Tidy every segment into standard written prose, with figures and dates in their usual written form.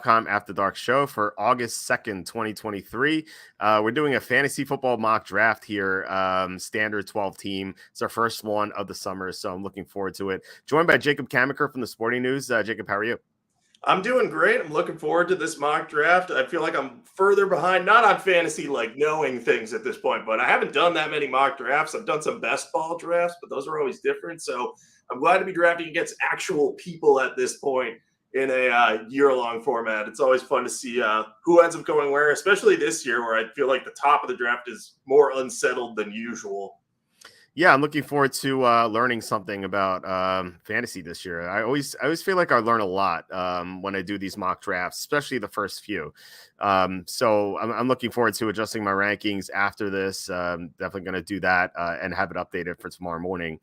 After Dark show for August 2nd, 2023. We're doing a fantasy football mock draft here, standard 12 team. It's our first one of the summer, so I'm looking forward to it. Joined by Jacob Camenker from the Sporting News. Jacob, how are you? I'm doing great. I'm looking forward to this mock draft. I feel like I'm further behind, not on fantasy, like knowing things at this point, but I haven't done that many mock drafts. I've done some best ball drafts, but those are always different. So I'm glad to be drafting against actual people at this point in a year-long format. It's always fun to see who ends up going where, especially this year where I feel like the top of the draft is more unsettled than usual. Yeah, I'm looking forward to learning something about fantasy this year. I always feel like I learn a lot when I do these mock drafts, especially the first few. So I'm looking forward to adjusting my rankings after this. Definitely going to do that and have it updated for tomorrow morning.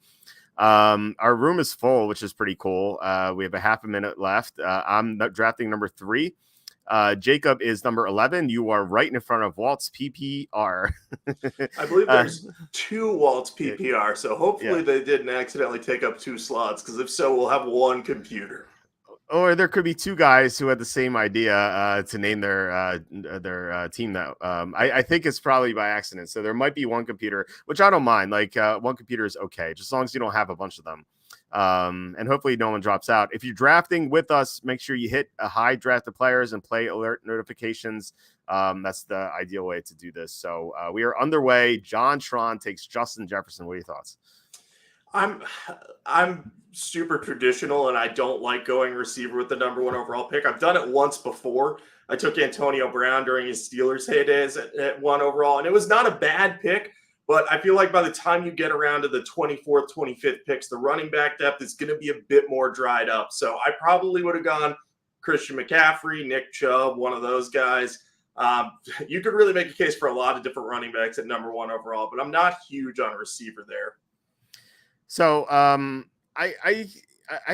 Our room is full, which is pretty cool. We have a half a minute left. I'm drafting number 3. Jacob is number 11. You are right in front of Walt's PPR. I believe there's 2 Walt's PPR, so hopefully Yeah. they didn't accidentally take up 2 slots, because if so, we'll have 1 computer. Or there could be 2 guys who had the same idea to name their team. That I think it's probably by accident. So there might be 1 computer, which I don't mind. Like 1 computer is okay, just as long as you don't have a bunch of them. And hopefully no one drops out. If you're drafting with us, make sure you hit a high drafted players and play alert notifications. That's the ideal way to do this. So we are underway. John Tron takes Justin Jefferson. What are your thoughts? I'm super traditional, and I don't like going receiver with the number 1 overall pick. I've done it once before. I took Antonio Brown during his Steelers heydays at 1 overall, and it was not a bad pick. But I feel like by the time you get around to the 24th, 25th picks, the running back depth is going to be a bit more dried up. So I probably would have gone Christian McCaffrey, Nick Chubb, one of those guys. You could really make a case for a lot of different running backs at number 1 overall, but I'm not huge on receiver there. So I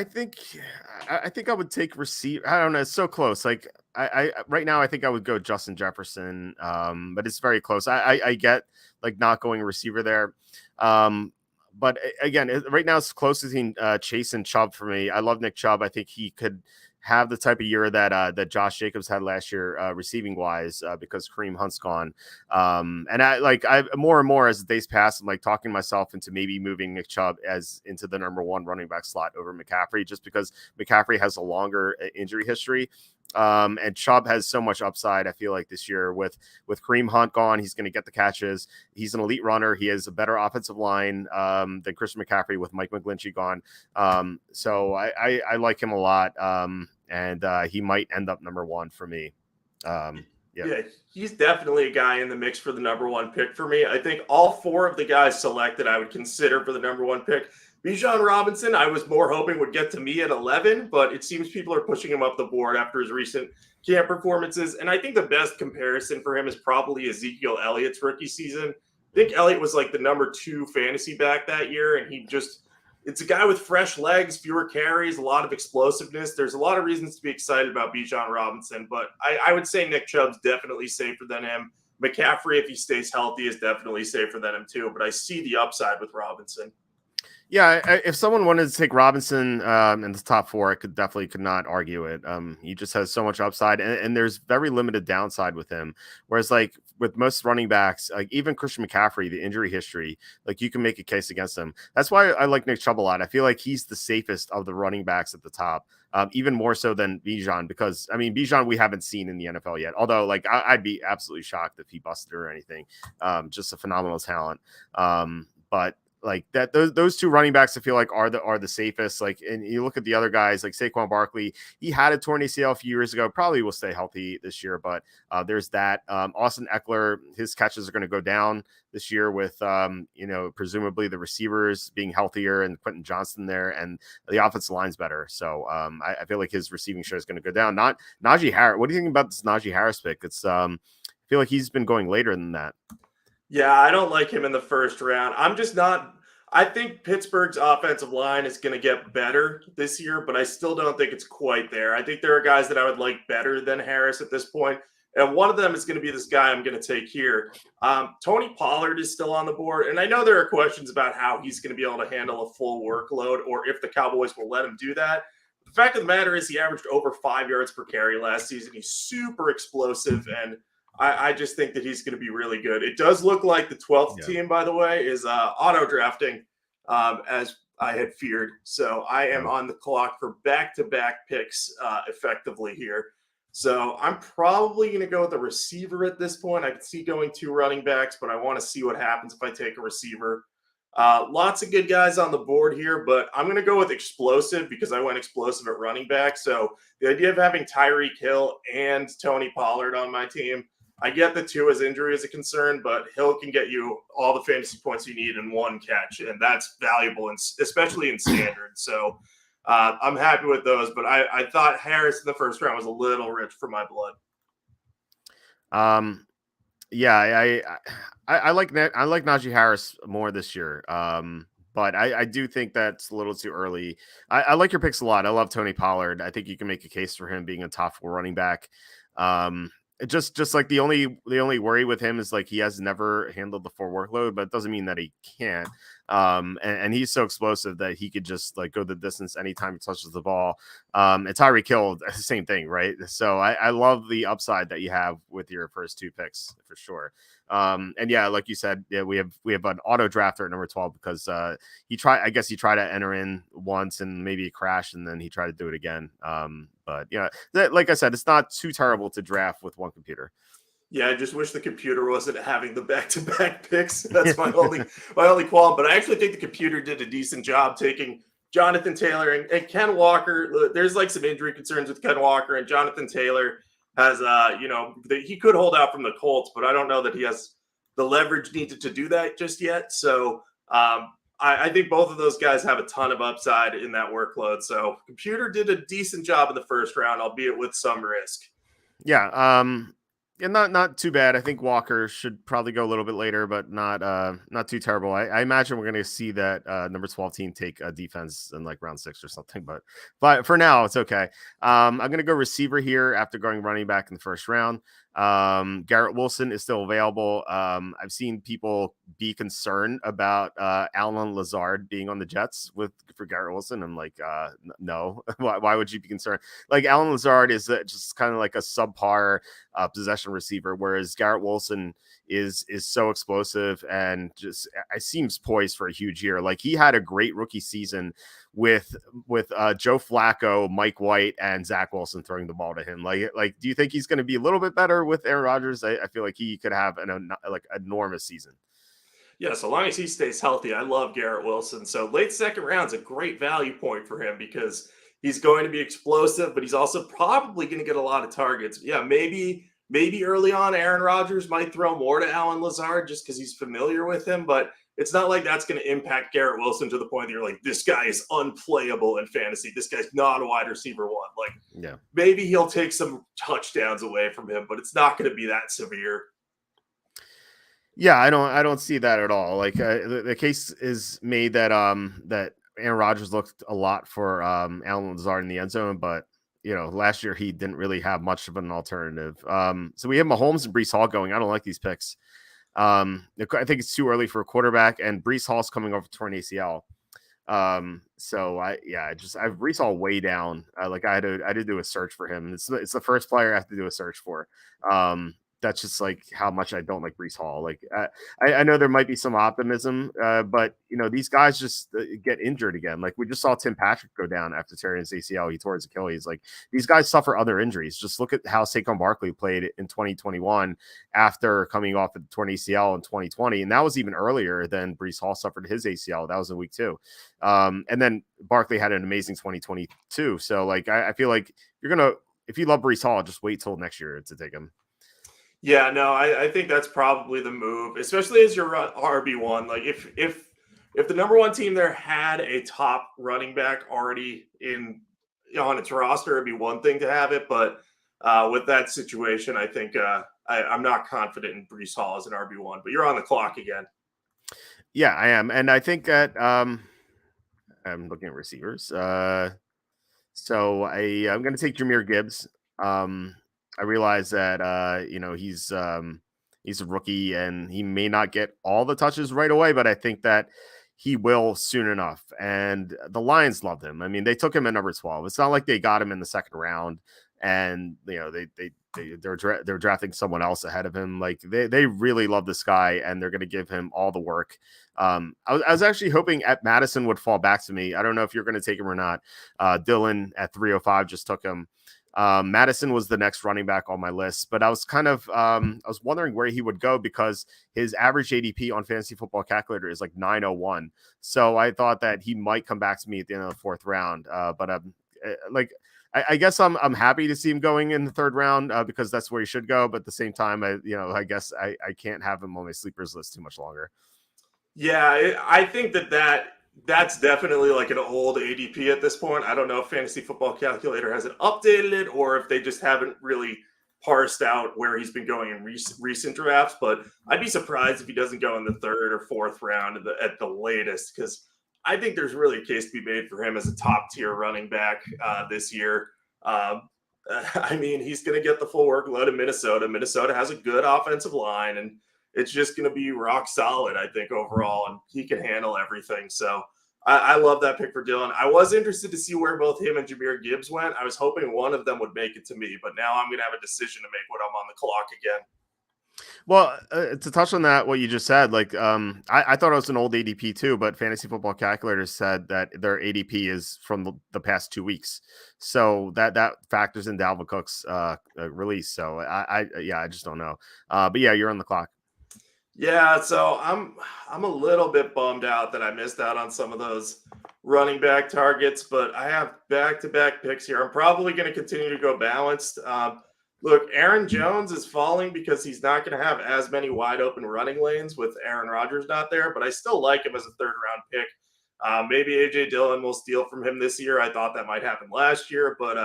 think I would take receiver. I don't know. It's so close. Like I right now I think I would go Justin Jefferson. But it's very close. I get like not going receiver there. But again, right now it's close between Chase and Chubb for me. I love Nick Chubb. I think he could have the type of year that Josh Jacobs had last year, receiving wise, because Kareem Hunt's gone. And I more and more as the days pass, I'm like talking myself into maybe moving Nick Chubb as into the number 1 running back slot over McCaffrey, just because McCaffrey has a longer injury history. And Chubb has so much upside. I feel like this year with Kareem Hunt gone, he's going to get the catches. He's an elite runner. He has a better offensive line than Christian McCaffrey with Mike McGlinchey gone. So I like him a lot. And he might end up number 1 for me. Yeah, he's definitely a guy in the mix for the number 1 pick for me. I think all 4 of the guys selected I would consider for the number 1 pick. Bijan Robinson, I was more hoping would get to me at 11, but it seems people are pushing him up the board after his recent camp performances. And I think the best comparison for him is probably Ezekiel Elliott's rookie season. I think Elliott was like the number 2 fantasy back that year, and it's a guy with fresh legs, fewer carries, a lot of explosiveness. There's a lot of reasons to be excited about Bijan Robinson, but I would say Nick Chubb's definitely safer than him. McCaffrey, if he stays healthy, is definitely safer than him too, but I see the upside with Robinson. Yeah, if someone wanted to take Robinson in the top 4, I could not argue it. He just has so much upside, and there's very limited downside with him. Whereas, like with most running backs, like even Christian McCaffrey, the injury history, like you can make a case against him. That's why I like Nick Chubb a lot. I feel like he's the safest of the running backs at the top, even more so than Bijan, because I mean Bijan we haven't seen in the NFL yet. Although, like I'd be absolutely shocked if he busted or anything. Just a phenomenal talent. But like that, those 2 running backs I feel like are the safest. Like, and you look at the other guys like Saquon Barkley, he had a torn ACL a few years ago, probably will stay healthy this year, but there's that. Austin Eckler, his catches are going to go down this year with presumably the receivers being healthier and Quentin Johnston there, and the offensive line's better. So I feel like his receiving share is going to go down. Not Najee Harris. What do you think about this Najee Harris pick? It's I feel like he's been going later than that. Yeah, I don't like him in the first round. I think Pittsburgh's offensive line is going to get better this year, but I still don't think it's quite there. I think there are guys that I would like better than Harris at this point. And one of them is going to be this guy I'm going to take here. Tony Pollard is still on the board. And I know there are questions about how he's going to be able to handle a full workload or if the Cowboys will let him do that. the fact of the matter is he averaged over 5 yards per carry last season. He's super explosive, and I just think that he's going to be really good. It does look like the 12th Yeah. team, by the way, is auto drafting, as I had feared. So I am on the clock for back-to-back picks effectively here. So I'm probably going to go with a receiver at this point. I can see going 2 running backs, but I want to see what happens if I take a receiver. Lots of good guys on the board here, but I'm going to go with explosive because I went explosive at running back. So the idea of having Tyreek Hill and Tony Pollard on my team, I get that Tua's injury is a concern, but Hill can get you all the fantasy points you need in one catch, and that's valuable, especially in standard. So I'm happy with those, but I thought Harris in the first round was a little rich for my blood. Yeah, I like Najee Harris more this year. But I do think that's a little too early. I like your picks a lot. I love Tony Pollard. I think you can make a case for him being a top 4 running back. Just like the only worry with him is like he has never handled the full workload, but it doesn't mean that he can't. And he's so explosive that he could just like go the distance anytime he touches the ball. And Tyreek Hill, the same thing, right? So I love the upside that you have with your first 2 picks for sure. And yeah, like you said, yeah, we have an auto drafter at number 12 because he tried to enter in once and maybe it crashed and then he tried to do it again. But yeah, like I said, it's not too terrible to draft with one computer. Yeah, I just wish the computer wasn't having the back-to-back picks. That's my only qualm. But I actually think the computer did a decent job taking Jonathan Taylor and Ken Walker. There's like some injury concerns with Ken Walker, and Jonathan Taylor has he could hold out from the Colts, but I don't know that he has the leverage needed to do that just yet. So I think both of those guys have a ton of upside in that workload. So computer did a decent job in the first round, albeit with some risk. Yeah. Yeah, not too bad. I think Walker should probably go a little bit later, but not too terrible. I imagine we're going to see that number 12 team take a defense in like round 6 or something, but for now it's okay. I'm going to go receiver here after going running back in the first round. Garrett Wilson is still available. I've seen people be concerned about Alan Lazard being on the Jets for Garrett Wilson. I'm like, no. Why would you be concerned? Like Alan Lazard is just kind of like a subpar possession receiver, whereas Garrett Wilson is so explosive and just seems poised for a huge year. Like he had a great rookie season with Joe Flacco, Mike White, and Zach Wilson throwing the ball to him. Like, do you think he's going to be a little bit better with Aaron Rodgers? I feel like he could have an enormous season. Yeah, so long as he stays healthy, I love Garrett Wilson. So late second round is a great value point for him because he's going to be explosive, but he's also probably going to get a lot of targets. Yeah, maybe early on Aaron Rodgers might throw more to Alan Lazard just because he's familiar with him, but it's not like that's going to impact Garrett Wilson to the point that you're like, this guy is unplayable in fantasy. This guy's not a wide receiver 1. Like, yeah, maybe he'll take some touchdowns away from him, but it's not going to be that severe. Yeah, I don't see that at all. Like the case is made that that Aaron Rodgers looked a lot for Alan Lazard in the end zone, but last year he didn't really have much of an alternative. So we have Mahomes and Breece Hall going. I don't like these picks. I think it's too early for a quarterback, and Breece Hall's coming over torn ACL. So I have Breece Hall way down. I had to do a search for him. It's the first player I have to do a search for. That's just like how much I don't like Breece Hall. Like I know there might be some optimism, but these guys just get injured again. Like we just saw Tim Patrick go down after tearing his ACL. He tore his Achilles. Like these guys suffer other injuries. Just look at how Saquon Barkley played in 2021 after coming off of the torn ACL in 2020, and that was even earlier than Breece Hall suffered his ACL. That was in week 2, and then Barkley had an amazing 2022. So like I feel like if you love Breece Hall, just wait till next year to take him. Yeah, no, I think that's probably the move, especially as your RB1. Like if the number 1 team there had a top running back already on its roster, it'd be one thing to have it. But with that situation, I think I'm not confident in Breece Hall as an RB1. But you're on the clock again. Yeah, I am, and I think that I'm looking at receivers. So I'm going to take Jahmyr Gibbs. I realize that he's a rookie and he may not get all the touches right away, but I think that he will soon enough. And the Lions loved him. I mean, they took him at number 12. It's not like they got him in the second round and they're drafting someone else ahead of him. Like they really love this guy and they're going to give him all the work. I was actually hoping at Madison would fall back to me. I don't know if you're going to take him or not. Dylan at 305 just took him. Madison was the next running back on my list, but I was kind of I was wondering where he would go because his average ADP on Fantasy Football Calculator is like 901. So I thought that he might come back to me at the end of the fourth round. But like I guess I'm happy to see him going in the third round because that's where he should go. But at the same time, I guess I can't have him on my sleepers list too much longer. Yeah, I think that's definitely like an old ADP at this point. I don't know if Fantasy Football Calculator hasn't updated it or if they just haven't really parsed out where he's been going in recent drafts. But I'd be surprised if he doesn't go in the third or fourth round at the latest, because I think there's really a case to be made for him as a top tier running back this year. I mean, he's going to get the full workload in Minnesota. Minnesota has a good offensive line, and it's just going to be rock solid, I think, overall, and he can handle everything. So I love that pick for Dylan. I was interested to see where both him and Jahmyr Gibbs went. I was hoping one of them would make it to me, but now I'm going to have a decision to make when I'm on the clock again. Well, to touch on that, what you just said, like I thought it was an old ADP too, but Fantasy Football Calculator said that their ADP is from the past 2 weeks, so that factors in Dalvin Cook's release. So I just don't know. But yeah, you're on the clock. Yeah, so I'm a little bit bummed out that I missed out on some of those running back targets, but I have back-to-back picks here. I'm probably going to continue to go balanced. Look, Aaron Jones is falling because he's not going to have as many wide open running lanes with Aaron Rodgers not there, but I still like him as a third round pick. Maybe AJ Dillon will steal from him this year. I thought that might happen last year, but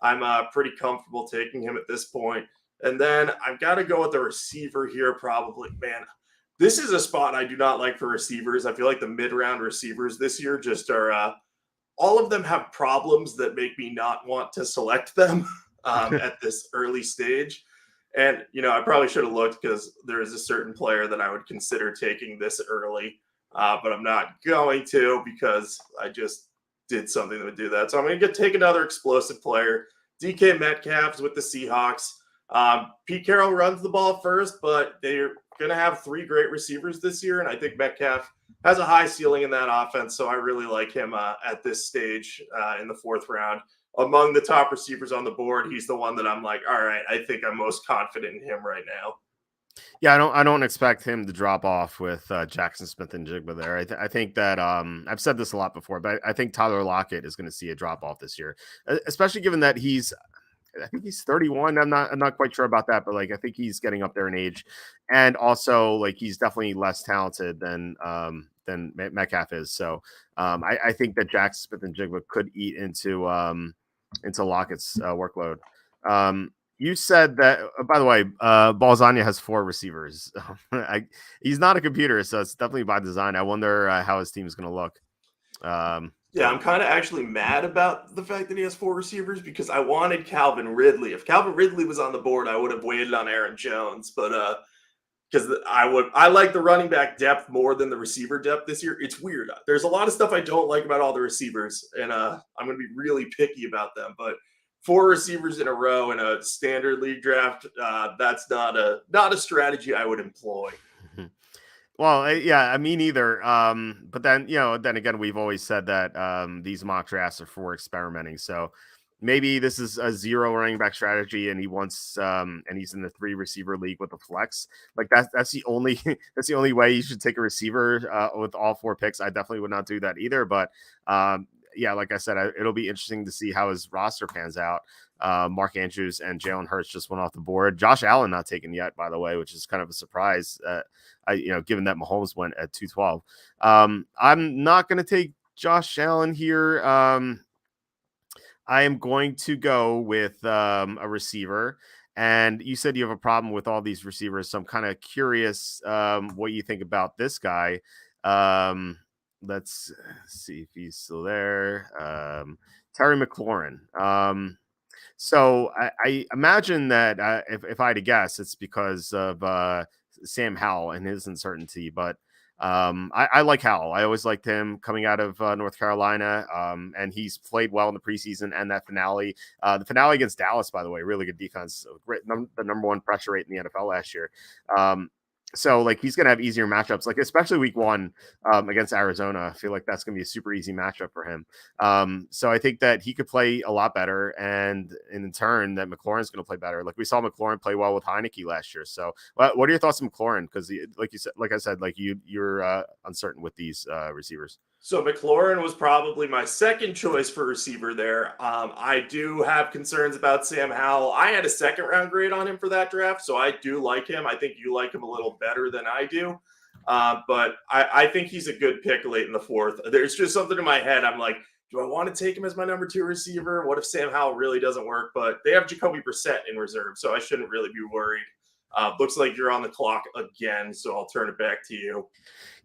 I'm pretty comfortable taking him at this point. And then I've got to go with the receiver here, probably. Man, this is a spot I do not like for receivers. I feel like the mid-round receivers this year just are all of them have problems that make me not want to select them at this early stage. And, I probably should have looked because there is a certain player that I would consider taking this early, but I'm not going to because I just did something that would do that. So I'm going to take another explosive player. DK Metcalf's with the Seahawks. Pete Carroll runs the ball first, but they're going to have 3 great receivers this year, and I think Metcalf has a high ceiling in that offense, so I really like him at this stage in the fourth round. Among the top receivers on the board, he's the one that I'm like, all right, I think I'm most confident in him right now. Yeah, I don't expect him to drop off with Jackson Smith and Jigba there. I think that I've said this a lot before, but I think Tyler Lockett is going to see a drop off this year, especially given that I think he's 31. I'm not quite sure about that, but like I think he's getting up there in age, and also like he's definitely less talented than Metcalf is. So I think that Jackson Smith and Jigba could eat into Lockett's workload. You said that, by the way, Balzania has 4 receivers. He's not a computer, so it's definitely by design. I wonder how his team is going to look. Yeah, I'm kind of actually mad about the fact that he has 4 receivers because I wanted Calvin Ridley. If Calvin Ridley was on the board, I would have waited on Aaron Jones, but because I like the running back depth more than the receiver depth this year. It's weird. There's a lot of stuff I don't like about all the receivers, and I'm going to be really picky about them. But 4 receivers in a row in a standard league draft, that's not a strategy I would employ. Well, yeah, me neither. But then, then again, we've always said that these mock drafts are for experimenting. So maybe this is a 0 running back strategy, and he wants, and he's in the 3 receiver league with a flex. Like that's the only that's the only way you should take a receiver with all 4 picks. I definitely would not do that either. But yeah, like I said, it'll be interesting to see how his roster pans out. Mark Andrews and Jalen Hurts just went off the board. Josh Allen not taken yet, by the way, which is kind of a surprise. Given that Mahomes went at 212. I'm not going to take Josh Allen here. I am going to go with a receiver. And you said you have a problem with all these receivers, so I'm kind of curious what you think about this guy. Let's see if he's still there. Terry McLaurin. So I imagine that if I had to guess, it's because of Sam Howell and his uncertainty. But I like Howell. I always liked him coming out of North Carolina, and he's played well in the preseason and that finale. The finale against Dallas, by the way, really good defense. The number one pressure rate in the NFL last year. So like he's gonna have easier matchups, like especially week one against Arizona. I feel like that's gonna be a super easy matchup for him. So I think that he could play a lot better, and in turn, that McLaurin's gonna play better. Like we saw McLaurin play well with Heineke last year. So what are your thoughts on McLaurin? Because like you said, like I said, like you're uncertain with these receivers. So McLaurin was probably my second choice for receiver there. I do have concerns about Sam Howell. I had a second round grade on him for that draft, so I do like him. I think you like him a little better than I do. But I think he's a good pick late in the fourth. There's just something in my head. I'm like, do I want to take him as my number 2 receiver? What if Sam Howell really doesn't work? But they have Jacoby Brissett in reserve, so I shouldn't really be worried. Looks like you're on the clock again, so I'll turn it back to you.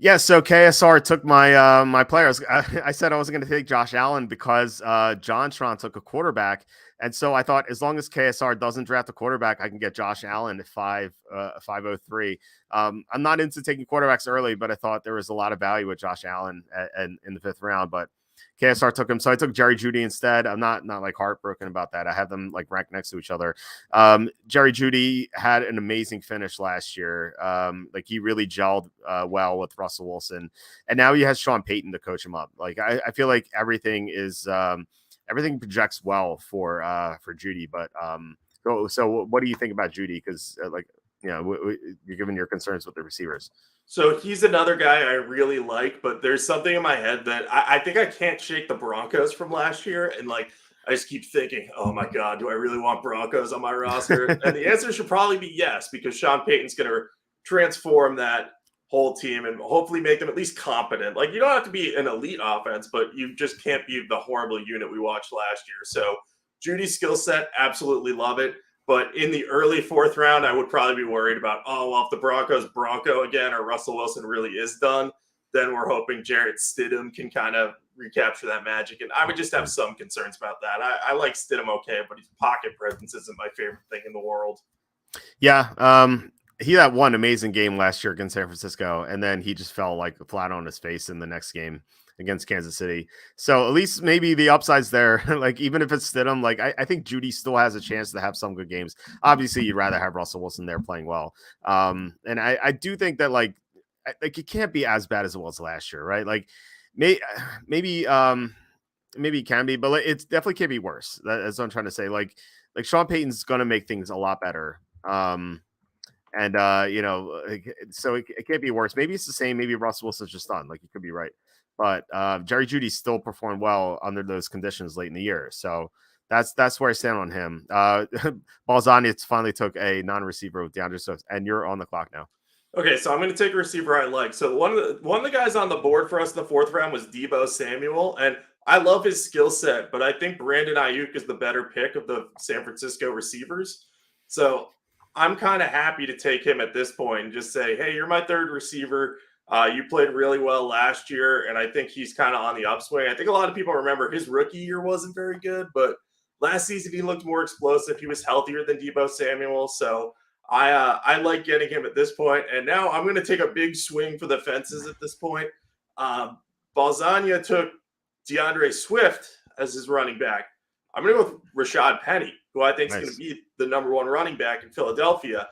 Yeah, so KSR took my my players. I said I wasn't going to take Josh Allen because John Tron took a quarterback, and so I thought as long as KSR doesn't draft a quarterback, I can get Josh Allen at 503. I'm not into taking quarterbacks early, but I thought there was a lot of value with Josh Allen in the 5th round. But KSR took him, so I took Jerry Jeudy instead. I'm not like heartbroken about that. I have them like ranked next to each other. Jerry Jeudy had an amazing finish last year. Like he really gelled well with Russell Wilson, and now he has Sean Payton to coach him up. Like I feel like everything projects well for Jeudy. But so what do you think about Jeudy? Because you're given your concerns with the receivers. So he's another guy I really like, but there's something in my head that I think I can't shake the Broncos from last year. And like, I just keep thinking, oh my God, do I really want Broncos on my roster? And the answer should probably be yes, because Sean Payton's going to transform that whole team and hopefully make them at least competent. Like, you don't have to be an elite offense, but you just can't be the horrible unit we watched last year. So Judy's skill set, absolutely love it. But in the early 4th round, I would probably be worried about, if the Broncos Bronco again or Russell Wilson really is done, then we're hoping Jarrett Stidham can kind of recapture that magic. And I would just have some concerns about that. I like Stidham okay, but his pocket presence isn't my favorite thing in the world. Yeah. He had one amazing game last year against San Francisco, and then he just fell like flat on his face in the next game against Kansas City. So at least maybe the upside's there. Like even if it's Stidham, like I think Jeudy still has a chance to have some good games. Obviously, you'd rather have Russell Wilson there playing well. And I do think that like it can't be as bad as it was last year, right? Like maybe it can be, but it definitely can't be worse. That's what I'm trying to say. Like Sean Payton's gonna make things a lot better. And so it can't be worse. Maybe it's the same. Maybe Russell Wilson's just done. Like you could be right. But Jerry Jeudy still performed well under those conditions late in the year. So that's where I stand on him. Balzani finally took a non-receiver with DeAndre Swift, and you're on the clock now. Okay, so I'm going to take a receiver I like. So one of the guys on the board for us in the 4th round was Deebo Samuel, and I love his skill set, but I think Brandon Ayuk is the better pick of the San Francisco receivers. So I'm kind of happy to take him at this point and just say, hey, you're my 3rd receiver. You played really well last year, and I think he's kind of on the upswing. I think a lot of people remember his rookie year wasn't very good, but last season he looked more explosive. He was healthier than Deebo Samuel, so I like getting him at this point. And now I'm going to take a big swing for the fences at this point. Balzania took DeAndre Swift as his running back. I'm going to go with Rashad Penny, who I think is going to be the number 1 running back in Philadelphia.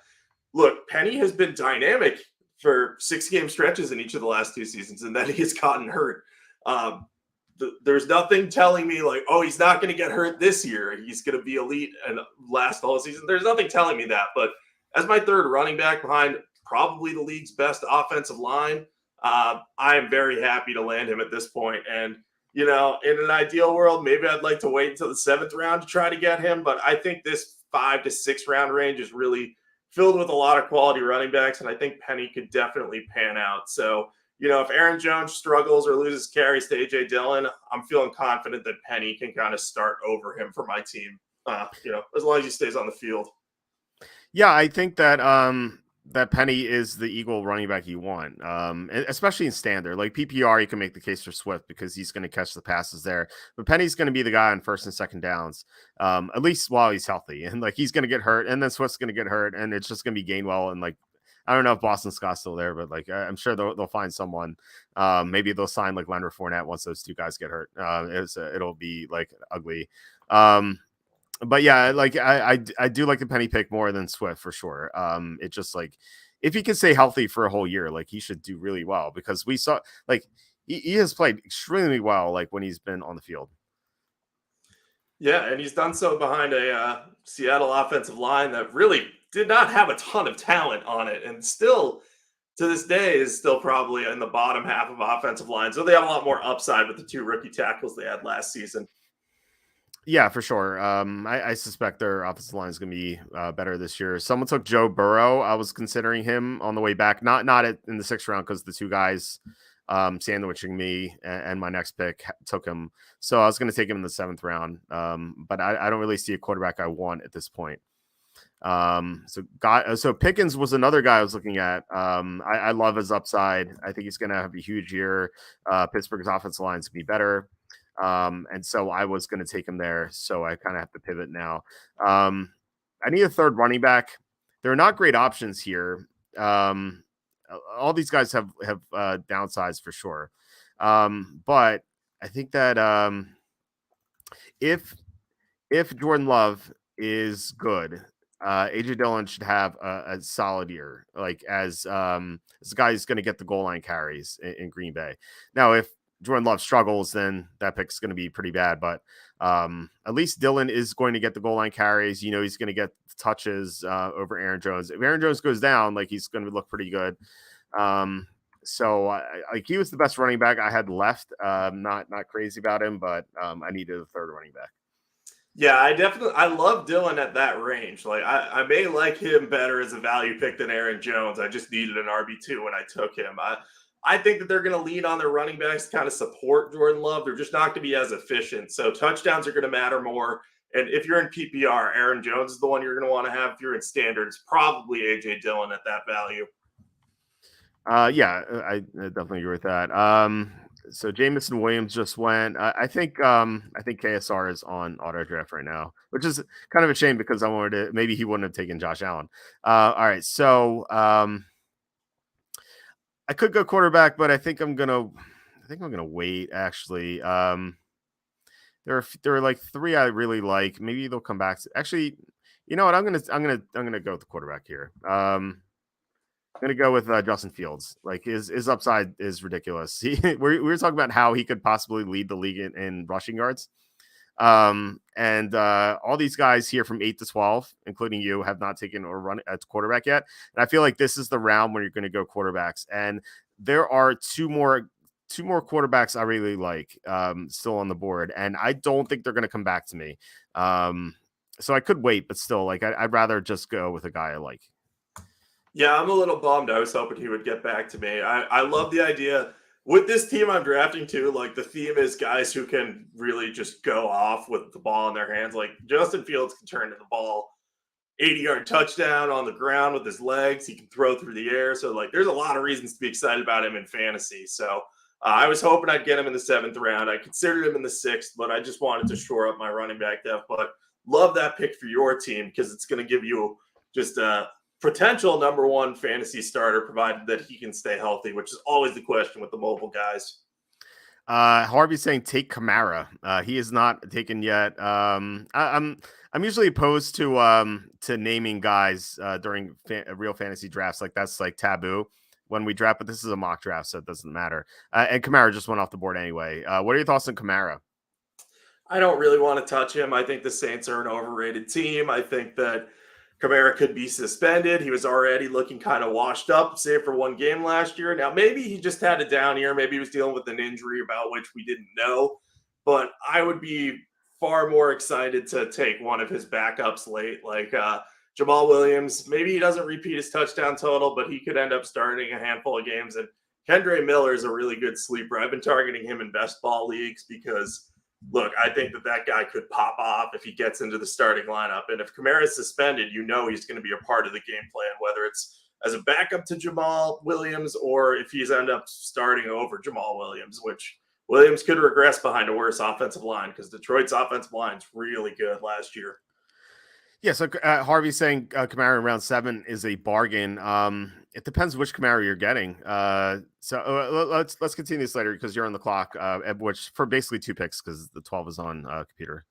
Look, Penny has been dynamic for 6-game stretches in each of the last 2 seasons, and then he has gotten hurt. There's nothing telling me like, oh, he's not going to get hurt this year. He's going to be elite and last the whole season. There's nothing telling me that. But as my 3rd running back behind probably the league's best offensive line, I am very happy to land him at this point. And, in an ideal world, maybe I'd like to wait until the 7th round to try to get him. But I think this 5 to 6 round range is really filled with a lot of quality running backs, and I think Penny could definitely pan out. So, if Aaron Jones struggles or loses carries to A.J. Dillon, I'm feeling confident that Penny can kind of start over him for my team, as long as he stays on the field. Yeah, I think that that Penny is the equal running back you want, especially in standard. Like PPR, you can make the case for Swift because he's going to catch the passes there. But Penny's going to be the guy on 1st and 2nd downs, at least while he's healthy. And like he's going to get hurt, and then Swift's going to get hurt, and it's just going to be Gainwell and like I don't know if Boston Scott's still there, but like I'm sure they'll find someone. Maybe they'll sign like Leonard Fournette once those two guys get hurt. It'll be like ugly. But yeah, like I do like the Penny pick more than Swift for sure. It just like if he can stay healthy for a whole year, like he should do really well because we saw like he has played extremely well like when he's been on the field. Yeah, and he's done so behind a Seattle offensive line that really did not have a ton of talent on it, and still to this day is still probably in the bottom half of offensive line. So they have a lot more upside with the two rookie tackles they had last season. Yeah, for sure. I suspect their offensive line is going to be better this year. Someone took Joe Burrow. I was considering in the way back, not in the 6th round because the two guys sandwiching me and my next pick took him. So I was going to take him in the 7th round. But I don't really see a quarterback I want at this point. So Pickens was another guy I was looking at. I love his upside. I think he's going to have a huge year. Pittsburgh's offensive line is going to be better. And so I was going to take him there. So I kind of have to pivot now. I need a third running back. There are not great options here. All these guys have downsides for sure. But I think that if Jordan Love is good, AJ Dillon should have a solid year. Like as this guy is going to get the goal line carries in Green Bay. Now, if Jordan Love struggles, then that pick's going to be pretty bad. But at least Dillon is going to get the goal line carries. You know, he's going to get touches over Aaron Jones. If Aaron Jones goes down, like he's going to look pretty good. So like he was the best running back I had left. Not crazy about him, but I needed a third running back. Yeah, I love Dillon at that range. Like I may like him better as a value pick than Aaron Jones. I just needed an RB2 when I took him. I think that they're going to lean on their running backs to kind of support Jordan Love. They're just not going to be as efficient. So touchdowns are going to matter more. And if you're in PPR, Aaron Jones is the one you're going to want to have. If you're in standard, it's probably AJ Dillon at that value. Yeah, I definitely agree with that. So Jamison Williams just went. I think KSR is on auto draft right now, which is kind of a shame because I wanted to. Maybe he wouldn't have taken Josh Allen. All right, so I could go quarterback, but I think I'm gonna wait. Actually, there are like 3 I really like. Maybe they'll come back. Actually, you know what? I'm gonna go with the quarterback here. I'm gonna go with Justin Fields. Like his upside is ridiculous. We were talking about how he could possibly lead the league in rushing yards. And all these guys here from 8 to 12, including you, have not taken or run at quarterback yet. And I feel like this is the round when you're going to go quarterbacks. And there are two more quarterbacks I really like still on the board, and I don't think they're going to come back to me. So I could wait, but still, like I'd rather just go with a guy I like. Yeah, I'm a little bummed. I was hoping he would get back to me. I love the idea. With this team I'm drafting too, like the theme is guys who can really just go off with the ball in their hands. Like Justin Fields can turn to the ball 80-yard touchdown on the ground with his legs. He can throw through the air. So like there's a lot of reasons to be excited about him in fantasy. So I was hoping I'd get him in the 7th round. I considered him in the 6th, but I just wanted to shore up my running back depth. But love that pick for your team because it's going to give you just a potential number 1 fantasy starter, provided that he can stay healthy, which is always the question with the mobile guys. Harvey's saying take Kamara. He is not taken yet. I'm usually opposed to naming guys during real fantasy drafts. Like that's like taboo when we draft, but this is a mock draft, so it doesn't matter. And Kamara just went off the board anyway. What are your thoughts on Kamara? I don't really want to touch him. I think the Saints are an overrated team. I think that Kamara could be suspended. He was already looking kind of washed up, save for 1 game last year. Now, maybe he just had a down year. Maybe he was dealing with an injury about which we didn't know. But I would be far more excited to take one of his backups late, like Jamal Williams. Maybe he doesn't repeat his touchdown total, but he could end up starting a handful of games. And Kendre Miller is a really good sleeper. I've been targeting him in best ball leagues because – look, I think that guy could pop off if he gets into the starting lineup. And if Kamara is suspended, you know he's going to be a part of the game plan, whether it's as a backup to Jamal Williams or if he's end up starting over Jamal Williams, which Williams could regress behind a worse offensive line because Detroit's offensive line is really good last year. Yeah, so Harvey's saying Kamara in round 7 is a bargain. It depends which Camaro you're getting. Let's continue this later because you're on the clock. Which for basically 2 picks because the 12 is on computer.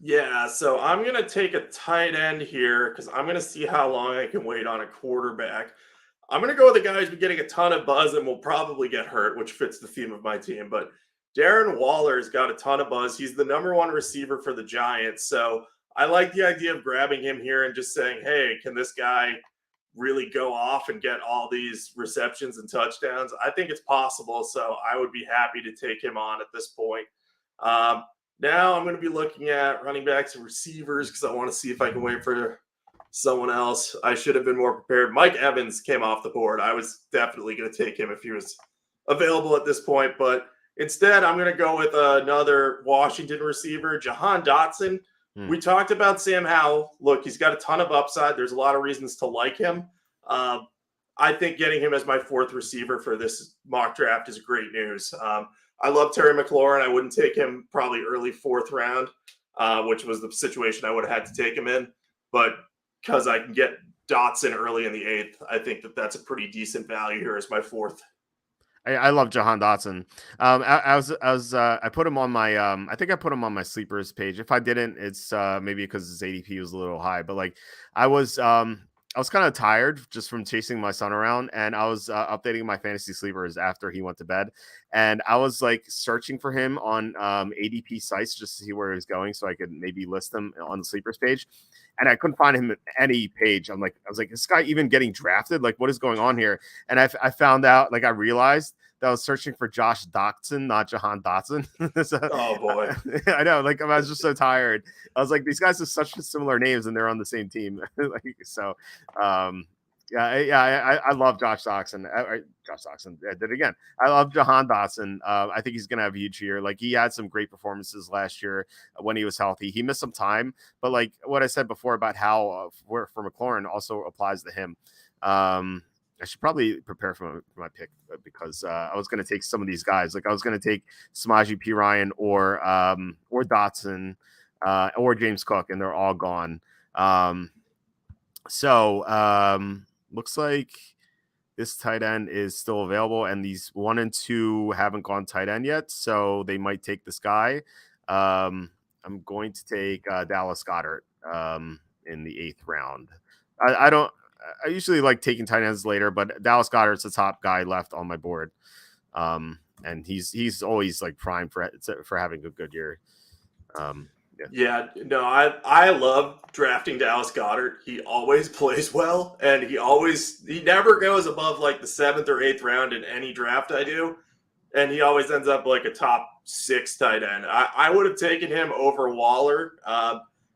Yeah, so I'm going to take a tight end here because I'm going to see how long I can wait on a quarterback. I'm going to go with the guy who's been getting a ton of buzz and will probably get hurt, which fits the theme of my team. But Darren Waller's got a ton of buzz. He's the number one receiver for the Giants. So I like the idea of grabbing him here and just saying, hey, can this guy really go off and get all these receptions and touchdowns? I think it's possible. So I would be happy to take him on at this point. Now I'm going to be looking at running backs and receivers because I want to see if I can wait for someone else. I should have been more prepared. Mike Evans came off the board. I was definitely going to take him if he was available at this point, but instead I'm going to go with another Washington receiver, Jahan Dotson. We talked about Sam Howell. Look, he's got a ton of upside. There's a lot of reasons to like him. I think getting him as my 4th receiver for this mock draft is great news. I love Terry McLaurin. I wouldn't take him probably early 4th round, which was the situation I would have had to take him in. But because I can get Dotson early in the 8th, I think that that's a pretty decent value here as my 4th. I love Jahan Dotson. I put him on my I think I put him on my sleepers page. If I didn't, it's maybe because his ADP was a little high. But like I was kind of tired just from chasing my son around, and I was updating my fantasy sleepers after he went to bed, and I was like searching for him on ADP sites just to see where he's going, so I could maybe list him on the sleepers page, and I couldn't find him at any page. I was like, this guy even getting drafted? Like, what is going on here? And I found out, like, I realized that I was searching for Josh Doctson, not Jahan Dotson. So, oh boy, I know. Like, I was just so tired. I was like, these guys have such similar names, and they're on the same team. Like, so, I love Josh Doctson. Josh Doctson did it again. I love Jahan Dotson. I think he's gonna have a huge year. Like, he had some great performances last year when he was healthy. He missed some time, but like what I said before about how for McLaurin also applies to him. I should probably prepare for my pick because I was going to take some of these guys. Like I was going to take Samaje Perine or Dotson or James Cook, and they're all gone. Looks like this tight end is still available, and these 1 and 2 haven't gone tight end yet, so they might take this guy. I'm going to take Dallas Goedert in the 8th round. I usually like taking tight ends later, but Dallas Goedert's the top guy left on my board, and he's always like primed for having a good year. I love drafting Dallas Goedert. He always plays well, and he never goes above like the 7th or 8th round in any draft I do, and he always ends up like a top 6 tight end. I would have taken him over Waller.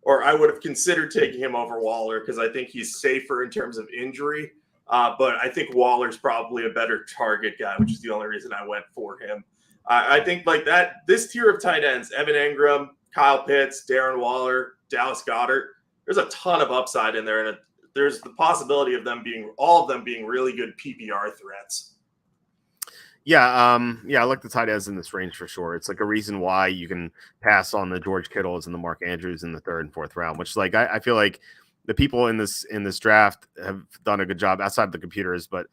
Or I would have considered taking him over Waller because I think he's safer in terms of injury. But I think Waller's probably a better target guy, which is the only reason I went for him. I think like that, this tier of tight ends, Evan Engram, Kyle Pitts, Darren Waller, Dallas Goedert, there's a ton of upside in there. And there's the possibility of all of them being really good PPR threats. Yeah, I like the tight ends in this range for sure. It's like a reason why you can pass on the George Kittles and the Mark Andrews in the 3rd and 4th round, which like I feel like the people in this draft have done a good job outside the computers, but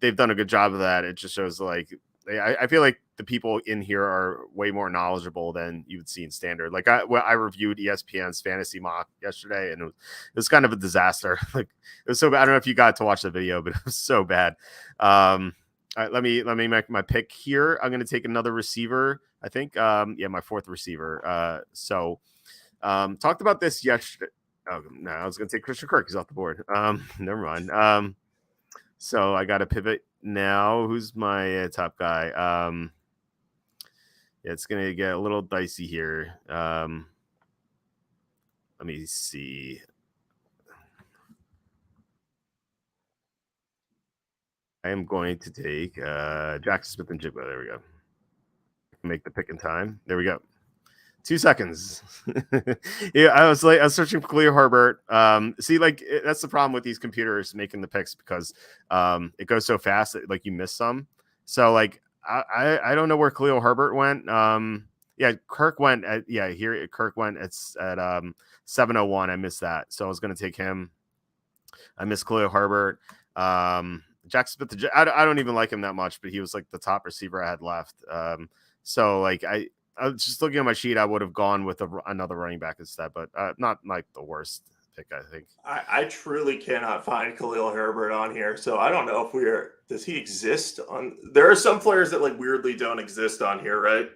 they've done a good job of that. It just shows like I feel like the people in here are way more knowledgeable than you would see in standard. Like I reviewed ESPN's fantasy mock yesterday, and it was kind of a disaster. Like it was so bad. I don't know if you got to watch the video, but it was so bad. All right, let me make my pick here. I'm going to take another receiver. I think, my 4th receiver. Talked about this yesterday. Oh, no, I was going to take Christian Kirk. He's off the board. Never mind. So I got to pivot now. Who's my top guy? It's going to get a little dicey here. Let me see. I am going to take Jackson Smith and Jigba. There we go. Make the pick in time. There we go. 2 seconds. Yeah, I was searching for Khalil Herbert. That's the problem with these computers making the picks because it goes so fast that like you miss some. So like I don't know where Khalil Herbert went. Kirk went at Kirk went at 7:01. I missed that, so I was going to take him. I missed Khalil Herbert. Jack Smith. I don't even like him that much, but he was like the top receiver I had left. So like I was just looking at my sheet, I would have gone with another running back instead, but not like the worst pick, I think. I truly cannot find Khalil Herbert on here, so I don't know if does he exist on? There are some players that like weirdly don't exist on here, right?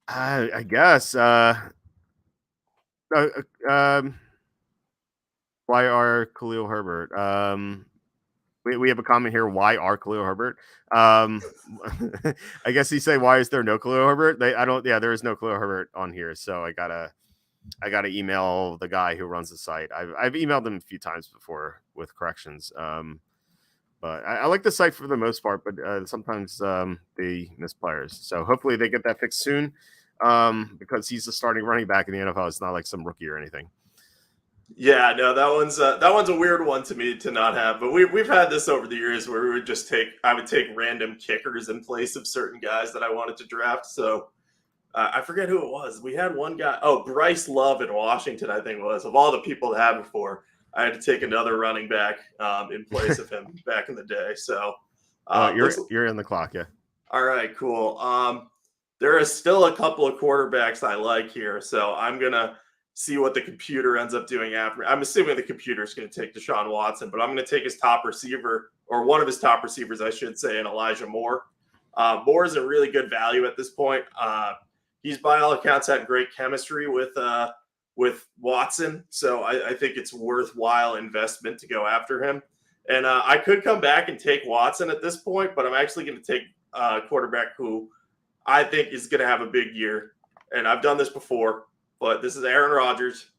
I guess. Uh, why are Khalil Herbert? We have a comment here. Why are Khalil Herbert? I guess you say, why is there no Khalil Herbert? I don't. Yeah, there is no Khalil Herbert on here, so I gotta email the guy who runs the site. I've emailed them a few times before with corrections. But I like the site for the most part, but sometimes they miss players. So hopefully they get that fixed soon, because he's the starting running back in the NFL. It's not like some rookie or anything. Yeah, no, that one's a weird one to me to not have. But we've had this over the years where I would take random kickers in place of certain guys that I wanted to draft. So I forget who it was. We had one guy. Oh, Bryce Love in Washington, I think it was. Of all the people to have before, I had to take another running back in place of him back in the day. So you're in the clock, yeah. All right, cool. There is still a couple of quarterbacks I like here, so I'm gonna see what the computer ends up doing after. I'm assuming the computer is going to take Deshaun Watson, but I'm going to take his top receiver, or one of his top receivers, I should say, and Elijah Moore. Moore is a really good value at this point. He's by all accounts had great chemistry with Watson, so I think it's worthwhile investment to go after him. And I could come back and take Watson at this point, but I'm actually going to take a quarterback who I think is going to have a big year. And I've done this before, but this is Aaron Rodgers.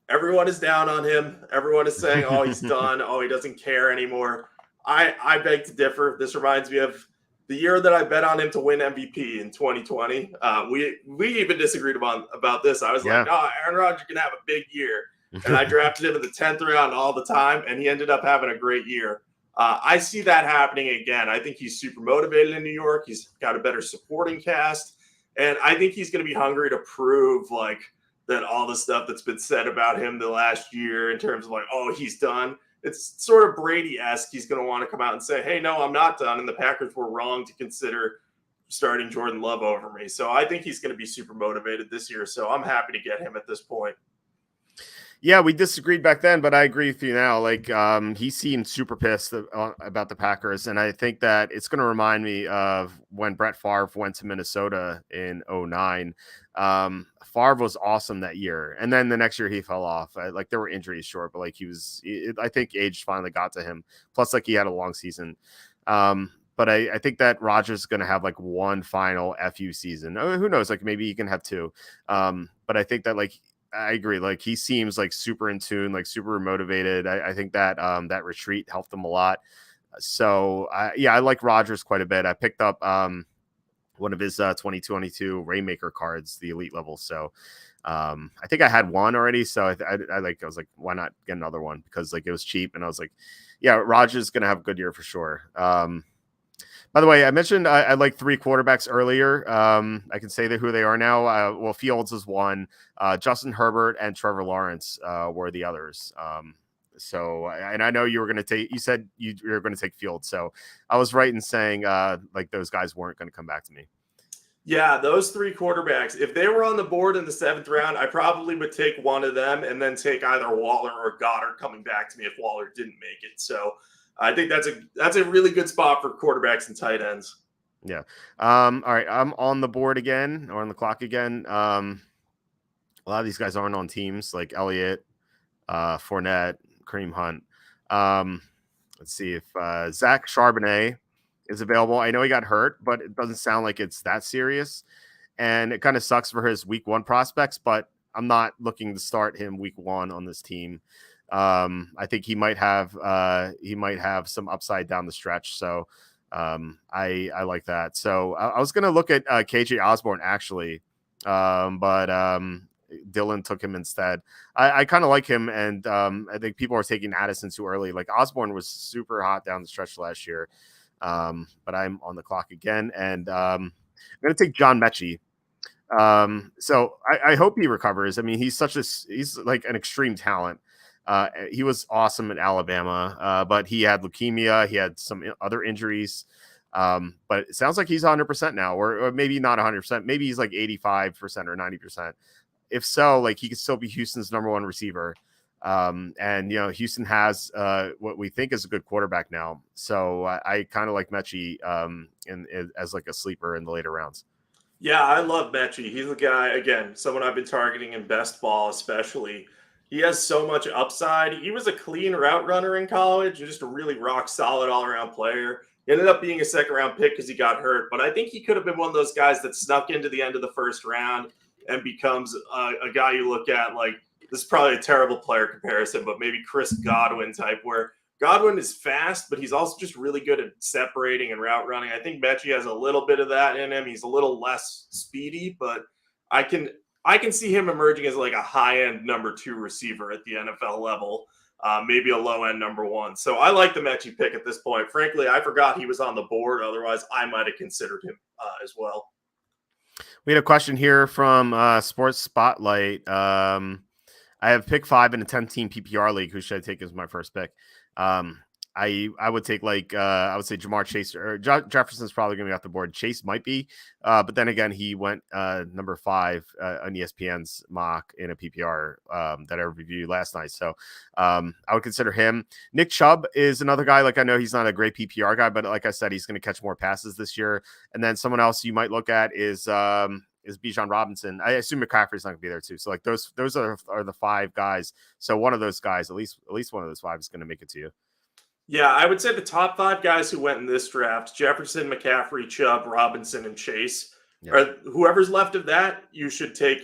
Everyone is down on him. Everyone is saying, oh, he's done. Oh, he doesn't care anymore. I beg to differ. This reminds me of the year that I bet on him to win MVP in 2020. We even disagreed about this. I was like, oh, Aaron Rodgers can have a big year. And I drafted him in the 10th round all the time, and he ended up having a great year. I see that happening again. I think he's super motivated in New York. He's got a better supporting cast. And I think he's going to be hungry to prove like that all the stuff that's been said about him the last year in terms of like, oh, he's done. It's sort of Brady-esque. He's going to want to come out and say, hey, no, I'm not done. And the Packers were wrong to consider starting Jordan Love over me. So I think he's going to be super motivated this year. So I'm happy to get him at this point. Yeah, we disagreed back then, but I agree with you now. Like, he seemed super pissed about the Packers, and I think that it's going to remind me of when Brett Favre went to Minnesota in 2009. Favre was awesome that year, and then the next year he fell off. Like, there were injuries, sure, but like I think age finally got to him. Plus, like, he had a long season. But I think that Rodgers is going to have like one final FU season. Who knows? Like, maybe he can have two. But I think that like. I agree. Like, he seems like super in tune, like super motivated. I think that that retreat helped him a lot. So I like Rodgers quite a bit. I picked up one of his 2022 Rainmaker cards, the elite level. So I think I had one already. So I was like, why not get another one? Because like it was cheap, and I was like, yeah, Rodgers is gonna have a good year for sure. By the way, I mentioned I like three quarterbacks earlier. I can say who they are now. Well, Fields is one. Justin Herbert and Trevor Lawrence were the others. And I know you were going to take. You said you were going to take Fields, so I was right in saying like those guys weren't going to come back to me. Yeah, those three quarterbacks. If they were on the board in the 7th round, I probably would take one of them and then take either Waller or Goddard coming back to me if Waller didn't make it. So. I think that's a really good spot for quarterbacks and tight ends. Yeah. All right. I'm on the board again, or on the clock again. A lot of these guys aren't on teams like Elliott, Fournette, Kareem Hunt. Let's see if Zach Charbonnet is available. I know he got hurt, but it doesn't sound like it's that serious. And it kind of sucks for his week 1 prospects, but I'm not looking to start him week 1 on this team. I think he might have some upside down the stretch. So I like that. So I was going to look at KJ Osborne actually, but Dylan took him instead. I kind of like him, and I think people are taking Addison too early. Like, Osborne was super hot down the stretch last year, but I'm on the clock again, and I'm going to take John Mechie. So I hope he recovers. I mean, he's like an extreme talent. He was awesome at Alabama, but he had leukemia. He had some other injuries. But it sounds like he's 100% now, or maybe not 100%. Maybe he's like 85% or 90%. If so, like he could still be Houston's number one receiver. And Houston has what we think is a good quarterback now. So I kind of like Mechie as like a sleeper in the later rounds. Yeah, I love Mechie. He's a guy, again, someone I've been targeting in best ball, especially. He has so much upside. He was a clean route runner in college and just a really rock solid all around player. He ended up being a second round pick because he got hurt, but I think he could have been one of those guys that snuck into the end of the first round and becomes a guy you look at like, this is probably a terrible player comparison, but maybe Chris Godwin type, where Godwin is fast, but he's also just really good at separating and route running. I think Mechie has a little bit of that in him. He's a little less speedy, but I can see him emerging as like a high-end number 2 receiver at the NFL level, maybe a low-end number 1. So I like the Mechie pick at this point. Frankly, I forgot he was on the board. Otherwise, I might have considered him as well. We had a question here from Sports Spotlight. I have pick 5 in a 10-team PPR league. Who should I take as my first pick? I would take I would say Jamar Chase or Jefferson's probably going to be off the board. Chase might be, but then again, he went number 5 on ESPN's mock in a PPR that I reviewed last night. So I would consider him. Nick Chubb is another guy. Like I know he's not a great PPR guy, but like I said, he's going to catch more passes this year. And then someone else you might look at is Bijan Robinson. I assume McCaffrey's not going to be there too. So like those are the 5 guys. So one of those guys, at least one of those 5 is going to make it to you. Yeah, I would say the top 5 guys who went in this draft: Jefferson, McCaffrey, Chubb, Robinson, and Chase. Yeah. Or whoever's left of that, you should take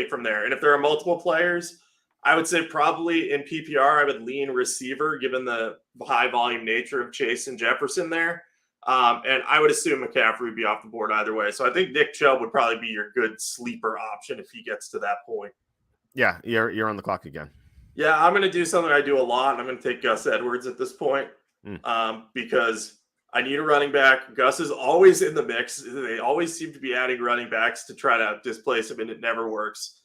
from there. And if there are multiple players, I would say probably in PPR, I would lean receiver given the high volume nature of Chase and Jefferson there. And I would assume McCaffrey would be off the board either way. So I think Nick Chubb would probably be your good sleeper option if he gets to that point. Yeah, you're on the clock again. Yeah, I'm going to do something I do a lot, and I'm going to take Gus Edwards at this point because I need a running back. Gus is always in the mix. They always seem to be adding running backs to try to displace him, and it never works.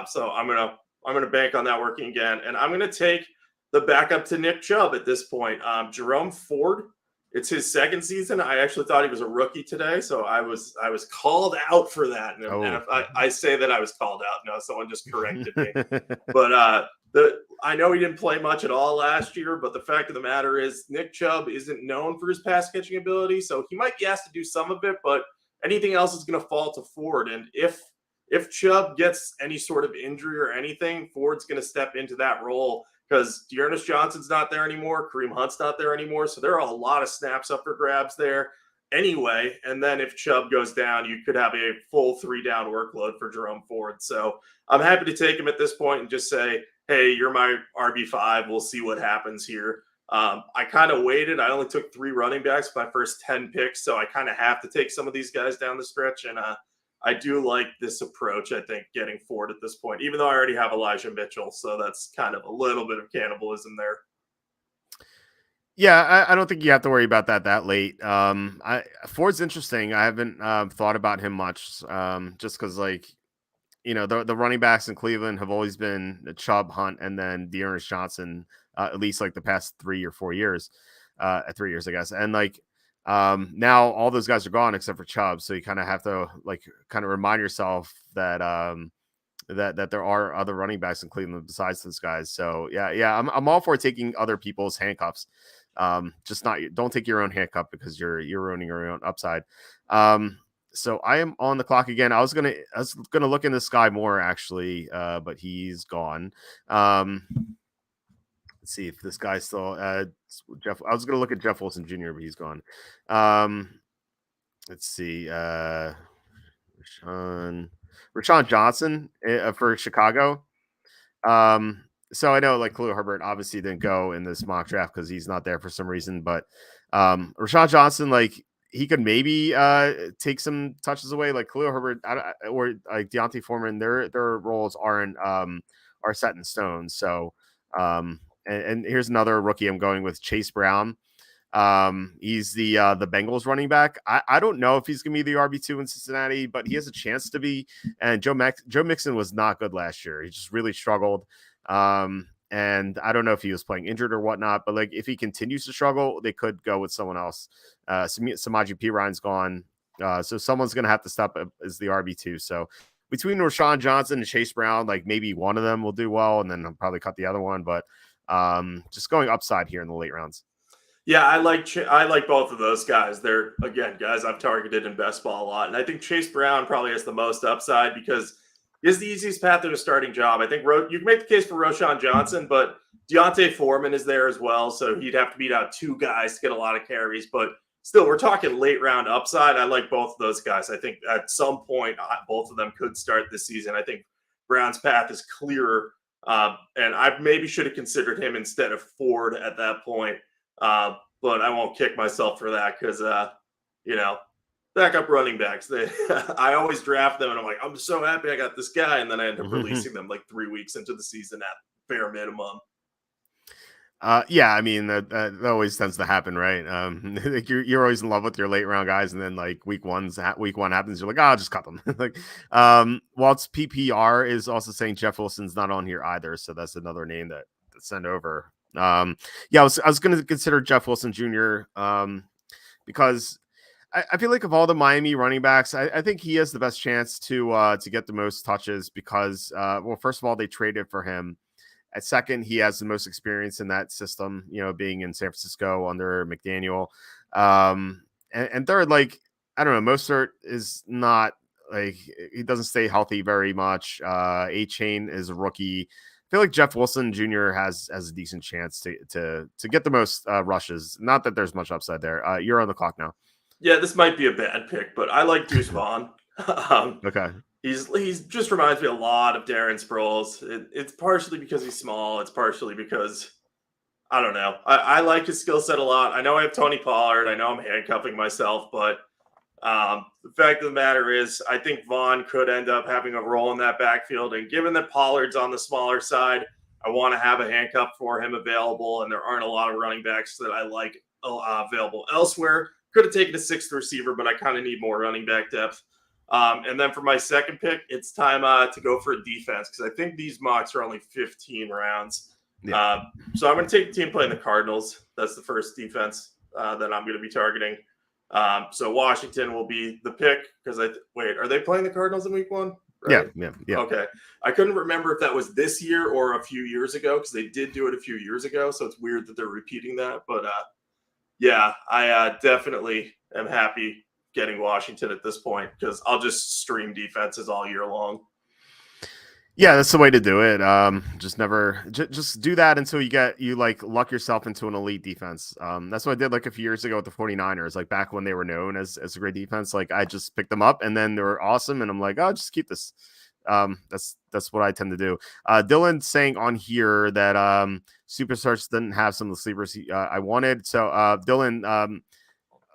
So I'm gonna bank on that working again, and I'm going to take the backup to Nick Chubb at this point, Jerome Ford. It's his second season. I actually thought he was a rookie today, so I was called out for that. And if I say that I was called out, no, someone just corrected me. But I know he didn't play much at all last year, but the fact of the matter is Nick Chubb isn't known for his pass catching ability, so he might be asked to do some of it, but anything else is going to fall to Ford. And if Chubb gets any sort of injury or anything, Ford's going to step into that role, because Dearness Johnson's not there anymore. Kareem Hunt's not there anymore. So there are a lot of snaps up for grabs there anyway. And then if Chubb goes down, you could have a full 3-down workload for Jerome Ford. So I'm happy to take him at this point and just say, hey, you're my RB5. We'll see what happens here. I kind of waited. I only took 3 running backs my first 10 picks. So I kind of have to take some of these guys down the stretch. And I do like this approach, I think, getting Ford at this point, even though I already have Elijah Mitchell. So that's kind of a little bit of cannibalism there. Yeah, I don't think you have to worry about that late. Ford's interesting. I haven't thought about him much just because, like, the running backs in Cleveland have always been Chubb, Hunt, and then Dearness Johnson, at least like the past 3 or 4 years, 3 years, I guess. And like, now all those guys are gone except for Chubb, so you kind of have to like kind of remind yourself that that there are other running backs in Cleveland besides those guys. So yeah, I'm all for taking other people's handcuffs. Just don't take your own handcuff because you're ruining your own upside. So I am on the clock again. I was gonna look in the sky more actually, but he's gone. Let's see if this guy's still Jeff. I was gonna look at Jeff Wilson Jr., but he's gone. Let's see. Rashawn Johnson for Chicago. So I know like Khalil Herbert obviously didn't go in this mock draft because he's not there for some reason, but Rashawn Johnson, like he could maybe take some touches away, like Khalil Herbert or like Deontay Foreman. Their roles are set in stone. So and here's another rookie I'm going with, Chase Brown. He's the Bengals running back. I don't know if he's gonna be the RB2 in Cincinnati, but he has a chance to be. And Joe Mixon was not good last year. He just really struggled. And And I don't know if he was playing injured or whatnot, but like if he continues to struggle, they could go with someone else. Samaje Perine's gone. So someone's going to have to step up as the RB2. So between Rashawn Johnson and Chase Brown, like maybe one of them will do well, and then I'll probably cut the other one. But just going upside here in the late rounds. Yeah, I like both of those guys. They're, again, guys I've targeted in best ball a lot. And I think Chase Brown probably has the most upside because he is the easiest path to a starting job. I think you can make the case for Rashawn Johnson, but Deontay Foreman is there as well. So he'd have to beat out two guys to get a lot of carries. But still, we're talking late round upside. I like both of those guys. I think at some point, both of them could start this season. I think Brown's path is clearer. And I maybe should have considered him instead of Ford at that point. But I won't kick myself for that because, backup running backs, I always draft them and I'm like, I'm so happy I got this guy. And then I end up releasing them like 3 weeks into the season at bare minimum. Yeah, I mean, that always tends to happen, right? Like you're always in love with your late round guys. And then like week one happens. You're like, I'll just cut them. Like, Walt's PPR is also saying Jeff Wilson's not on here either. So that's another name to send over. I was going to consider Jeff Wilson Jr. Because I feel like of all the Miami running backs, I think he has the best chance to get the most touches because, first of all, they traded for him. At second, he has the most experience in that system, being in San Francisco under McDaniel. And third, like, I don't know, Mostert is not like, he doesn't stay healthy very much. A-Chain is a rookie. I feel like Jeff Wilson Jr. has a decent chance to get the most rushes. Not that there's much upside there. You're on the clock now. Yeah, this might be a bad pick, but I like Deuce Vaughn. Okay. He's just reminds me a lot of Darren Sproles. It's partially because he's small. It's partially because, I don't know. I like his skill set a lot. I know I have Tony Pollard. I know I'm handcuffing myself, but the fact of the matter is I think Vaughn could end up having a role in that backfield. And given that Pollard's on the smaller side, I want to have a handcuff for him available. And there aren't a lot of running backs that I like available elsewhere. Could have taken a sixth receiver, but I kind of need more running back depth. And then for my second pick, it's time to go for a defense because I think these mocks are only 15 rounds. Yeah. So I'm going to take the team playing the Cardinals. That's the first defense that I'm going to be targeting. So Washington will be the pick because are they playing the Cardinals in week 1? Right? Yeah. Okay. I couldn't remember if that was this year or a few years ago because they did do it a few years ago. So it's weird that they're repeating that. But yeah, I definitely am happy getting Washington at this point because I'll just stream defenses all year long. Yeah, that's the way to do it. Just do that until you luck yourself into an elite defense. That's what I did like a few years ago with the 49ers, like back when they were known as a great defense. Like I just picked them up and then they were awesome. And I'm like, oh, just keep this. That's what I tend to do. Dylan saying on here that Superstars didn't have some of the sleepers I wanted. So Dylan,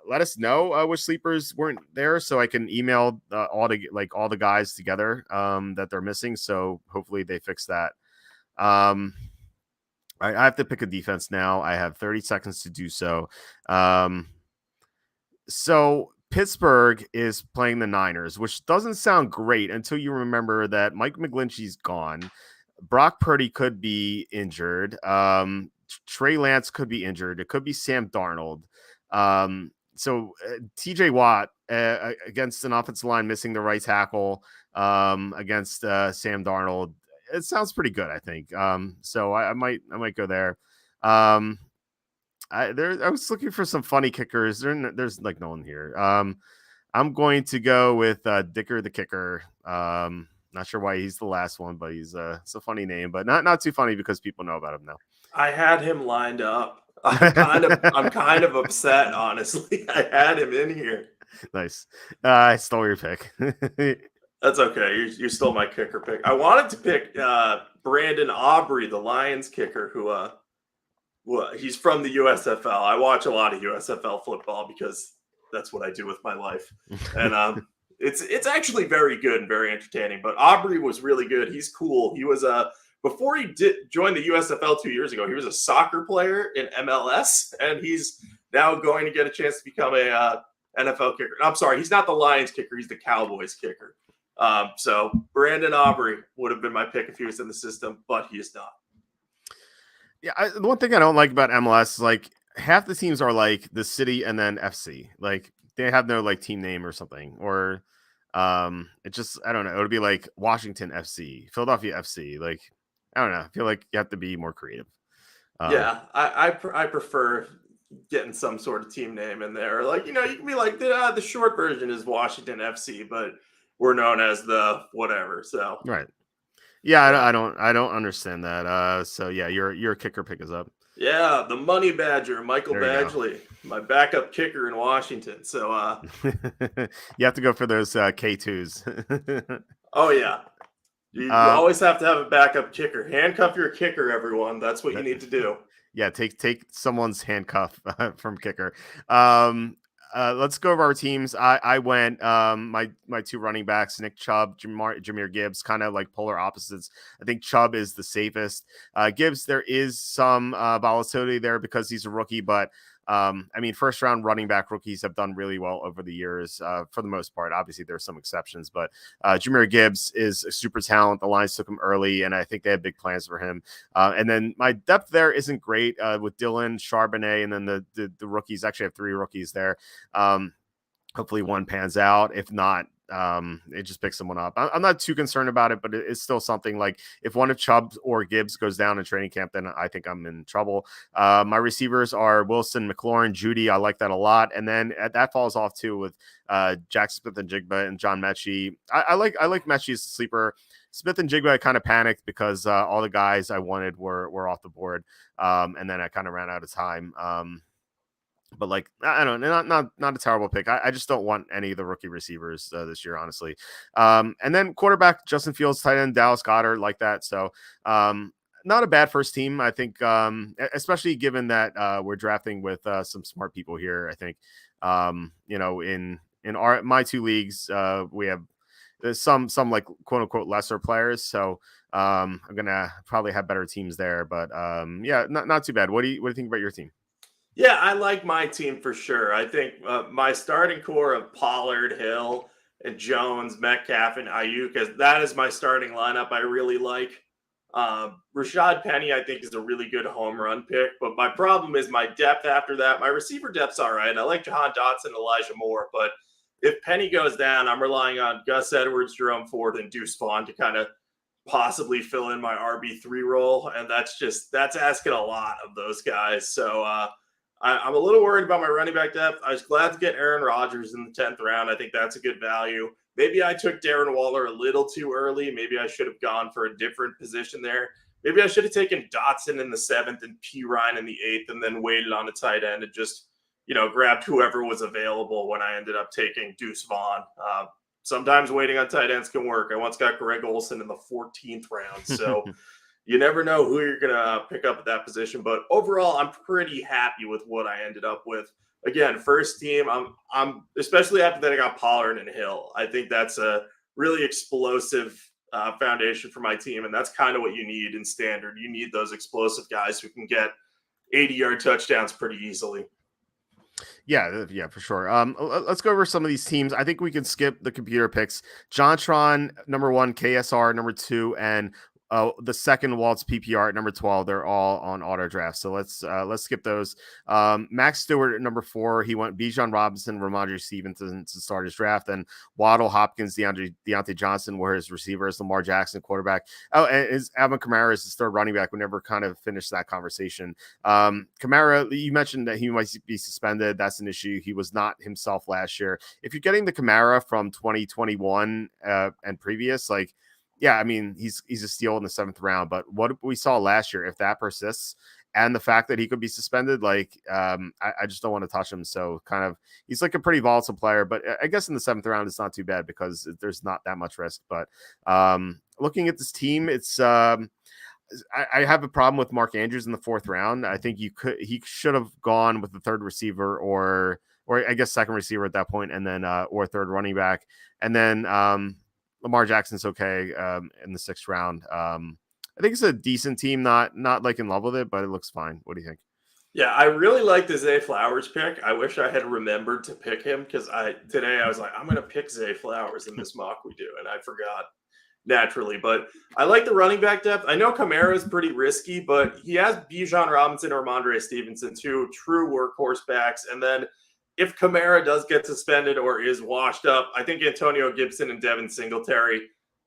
let us know which sleepers weren't there so I can email all the guys together that they're missing. So hopefully they fix that. I have to pick a defense now. I have 30 seconds to do so. So Pittsburgh is playing the Niners, which doesn't sound great until you remember that Mike McGlinchey's gone. Brock Purdy could be injured. Trey Lance could be injured. It could be Sam Darnold. So TJ Watt against an offensive line missing the right tackle against Sam Darnold. It sounds pretty good, I think. So I might go there. I was looking for some funny kickers. There's like no one here. I'm going to go with Dicker the Kicker. Not sure why he's the last one, but it's a funny name, but not too funny because people know about him now. I had him lined up. I'm kind of upset, honestly. I had him in here. Nice. I stole your pick. That's okay. You stole my kicker pick. I wanted to pick Brandon Aubrey, the Lions kicker, who he's from the USFL. I watch a lot of USFL football because that's what I do with my life. And it's actually very good and very entertaining. But Aubrey was really good. He's cool. He was before he did join the USFL 2 years ago, he was a soccer player in MLS, and he's now going to get a chance to become a NFL kicker. I'm sorry, he's not the Lions kicker. He's the Cowboys kicker. So Brandon Aubrey would have been my pick if he was in the system, but he is not. Yeah, the one thing I don't like about MLS is like half the teams are like the city and then FC. Like they have no like team name or something, or it just I don't know. It would be like Washington FC, Philadelphia FC. Like I don't know. I feel like you have to be more creative. Um, Yeah, I prefer getting some sort of team name in there. Like, you know, you can be like the short version is Washington FC, but we're known as the whatever. So right. Yeah, yeah. I don't understand that. So yeah, your kicker pick is up. Yeah, the money badger, Michael There you go. Badgley, my backup kicker in Washington. So You have to go for those K2s. oh yeah. You um, always have to have a backup kicker. Handcuff your kicker, everyone. That's what you that, need to do. yeah, take someone's handcuff from kicker. Um, let's go over our teams. I went my two running backs, Nick Chubb, Jameer Gibbs, kind of like polar opposites. I think Chubb is the safest. Gibbs, there is some volatility there because he's a rookie, but I mean, first round running back rookies have done really well over the years for the most part. Obviously, there are some exceptions, but Jameer Gibbs is a super talent. The Lions took him early, and I think they have big plans for him. And then my depth there isn't great with Dylan, Charbonnet, and then the rookies. Actually, I have three rookies there. Hopefully one pans out. If not, it just picks someone up. I'm not too concerned about it, but it's still something. Like if one of Chubb or Gibbs goes down in training camp, then I think I'm in trouble. My receivers are Wilson, McLaurin, Judy. I like that a lot. And then that falls off too with Jack Smith and Jigba and John Mechie. I like Mechie as a sleeper. Smith and Jigba, I kind of panicked because all the guys I wanted were off the board. And then I kind of ran out of time. But like I don't know, not a terrible pick. I just don't want any of the rookie receivers this year, honestly. And then quarterback Justin Fields, tight end Dallas Goedert, like that. So not a bad first team, I think. Especially given that we're drafting with some smart people here. I think you know in my two leagues we have some like quote unquote lesser players. So I'm gonna probably have better teams there. But yeah, not too bad. What do you think about your team? Yeah, I like my team for sure. I think my starting core of Pollard, Hill, and Jones, Metcalf, and Ayuk, that is my starting lineup. I really like. Rashad Penny, I think, is a really good home run pick. But my problem is my depth after that. My receiver depth's all right. I like Jahan Dotson, Elijah Moore. But if Penny goes down, I'm relying on Gus Edwards, Jerome Ford, and Deuce Vaughn to kind of possibly fill in my RB3 role. And that's asking a lot of those guys. So I'm a little worried about my running back depth. I was glad to get Aaron Rodgers in the 10th round. I think that's a good value. Maybe I took Darren Waller a little too early. Maybe I should have gone for a different position there. Maybe I should have taken Dotson in the 7th and P. Ryan in the 8th and then waited on a tight end and just, you know, grabbed whoever was available when I ended up taking Deuce Vaughn. Sometimes waiting on tight ends can work. I once got Greg Olsen in the 14th round. So you never know who you're going to pick up at that position. But overall, I'm pretty happy with what I ended up with. Again, first team, I'm especially after that I got Pollard and Hill. I think that's a really explosive foundation for my team, and that's kind of what you need in standard. You need those explosive guys who can get 80-yard touchdowns pretty easily. Yeah, for sure. Let's go over some of these teams. I think we can skip the computer picks. Jontron, number 1, KSR, number 2, and the second Waltz PPR at number 12. They're all on auto draft. So let's skip those. Max Stewart at number 4. He went Bijan Robinson, Ramondre Stevenson to start his draft, and Waddle, Hopkins, Deontay Johnson were his receivers. Lamar Jackson, quarterback. Oh, and Alvin Kamara is his third running back. We never kind of finished that conversation. Kamara, you mentioned that he might be suspended. That's an issue. He was not himself last year. If you're getting the Kamara from 2021 and previous, like, yeah, I mean, he's a steal in the 7th round. But what we saw last year, if that persists, and the fact that he could be suspended, like, I just don't want to touch him. So kind of, he's like a pretty volatile player. But I guess in the 7th round, it's not too bad because there's not that much risk. But looking at this team, it's I have a problem with Mark Andrews in the 4th round. I think he should have gone with the third receiver or I guess second receiver at that point, and then or third running back, and then Lamar Jackson's okay in the 6th round. I think it's a decent team, not like in love with it, but it looks fine. What do you think? Yeah, I really like the Zay Flowers pick. I wish I had remembered to pick him because today I was like, I'm going to pick Zay Flowers in this mock we do, and I forgot. naturally. But I like the running back depth. I know Kamara is pretty risky, but he has Bijan Robinson or Ramondre Stevenson, two true workhorse backs. And then if Kamara does get suspended or is washed up, I think Antonio Gibson and Devin Singletary,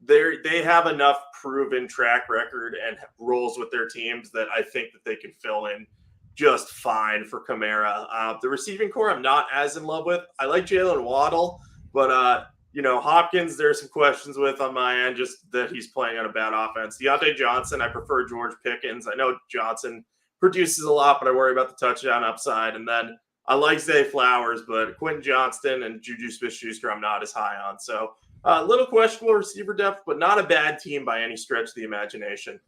they have enough proven track record and roles with their teams that I think that they can fill in just fine for Kamara. The receiving core I'm not as in love with. I like Jalen Waddle, but Hopkins, there's some questions with on my end, just that he's playing on a bad offense. Deontay Johnson, I prefer George Pickens. I know Johnson produces a lot, but I worry about the touchdown upside. And then I like Zay Flowers, but Quentin Johnston and Juju Smith-Schuster I'm not as high on. So a little questionable receiver depth, but not a bad team by any stretch of the imagination.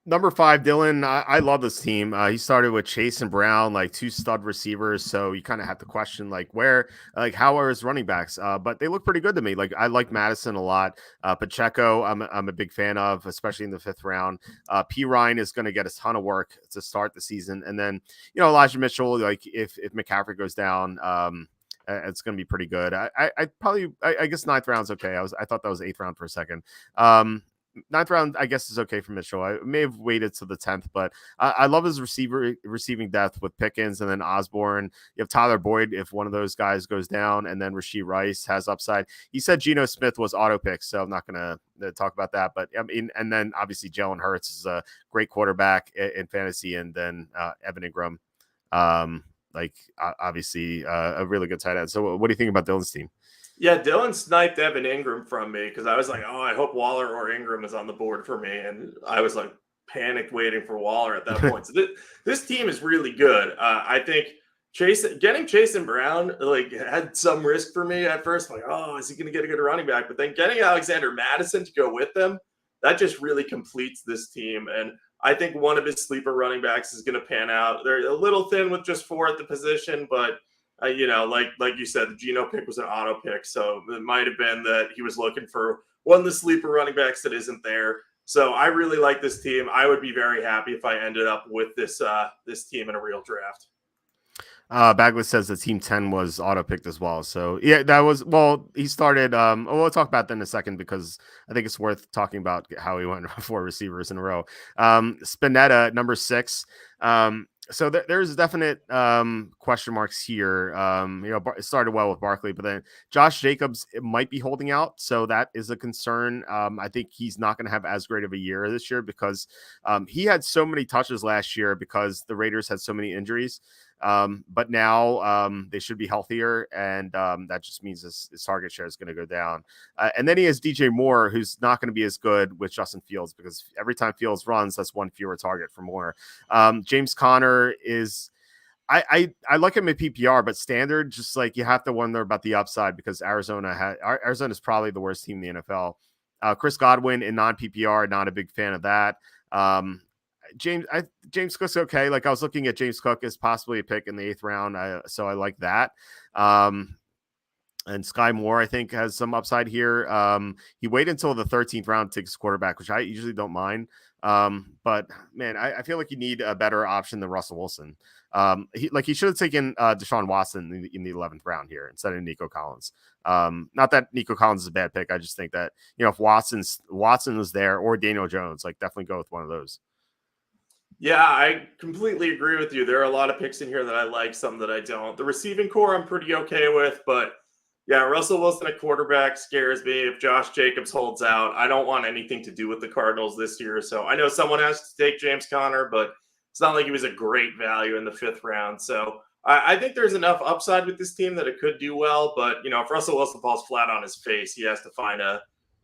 Number 5, Dylan. I love this team. He started with Chase and Brown, like 2 stud receivers. So you kind of have to question how are his running backs? But they look pretty good to me. Like I like Madison a lot. Pacheco, I'm a big fan of, especially in the 5th round. P. Ryan is going to get a ton of work to start the season, and then Elijah Mitchell. Like if McCaffrey goes down, it's going to be pretty good. I guess 9th round's okay. I thought that was 8th round for a second. 9th round, I guess, is okay for Mitchell. I may have waited to the 10th, but I love his receiving depth with Pickens and then Osborne. You have Tyler Boyd if one of those guys goes down, and then Rashee Rice has upside. He said Geno Smith was auto pick, so I'm not going to talk about that. But I mean, and then obviously Jalen Hurts is a great quarterback in fantasy, and then Evan Ingram, obviously a really good tight end. So what do you think about Dylan's team? Yeah, Dylan sniped Evan Ingram from me because I was like, oh, I hope Waller or Ingram is on the board for me. And I was like panicked waiting for Waller at that point. So this team is really good. I think getting Chase and Brown had some risk for me at first. Like, oh, is he going to get a good running back? But then getting Alexander Madison to go with them, that just really completes this team. And I think one of his sleeper running backs is going to pan out. They're a little thin with just 4 at the position, but like you said, the Geno pick was an auto pick, so it might have been that he was looking for one of the sleeper running backs that isn't there. So I really like this team. I would be very happy if I ended up with this team in a real draft. Bagley says the team 10 was auto picked as well. So yeah, that was, he started, we'll talk about that in a second because I think it's worth talking about how he went 4 receivers in a row. Spinetta, number 6. So there's definite question marks here. It started well with Barkley, but then Josh Jacobs might be holding out, so that is a concern. I think he's not going to have as great of a year this year because he had so many touches last year because the Raiders had so many injuries. But now they should be healthier, and that just means his target share is going to go down. And then he has DJ Moore, who's not going to be as good with Justin Fields because every time Fields runs, that's 1 fewer target for Moore. James Conner is, I like him at PPR, but standard, just like you have to wonder about the upside because Arizona is probably the worst team in the NFL. Chris Godwin in non-PPR, not a big fan of that. James Cook's okay. Like I was looking at James Cook as possibly a pick in the 8th round. So I like that. And Sky Moore, I think, has some upside here. He waited until the 13th round to take his quarterback, which I usually don't mind. But man, I feel like you need a better option than Russell Wilson. He should have taken Deshaun Watson in the 11th round here instead of Nico Collins. Not that Nico Collins is a bad pick. I just think that, if Watson was there or Daniel Jones, like definitely go with one of those. Yeah, I completely agree with you. There are a lot of picks in here that I like, some that I don't. The receiving core I'm pretty okay with, but yeah, Russell Wilson at quarterback scares me. If Josh Jacobs holds out, I don't want anything to do with the Cardinals this year. So I know someone has to take James Conner, but it's not like he was a great value in the 5th round. So I think there's enough upside with this team that it could do well. But, if Russell Wilson falls flat on his face, he has to find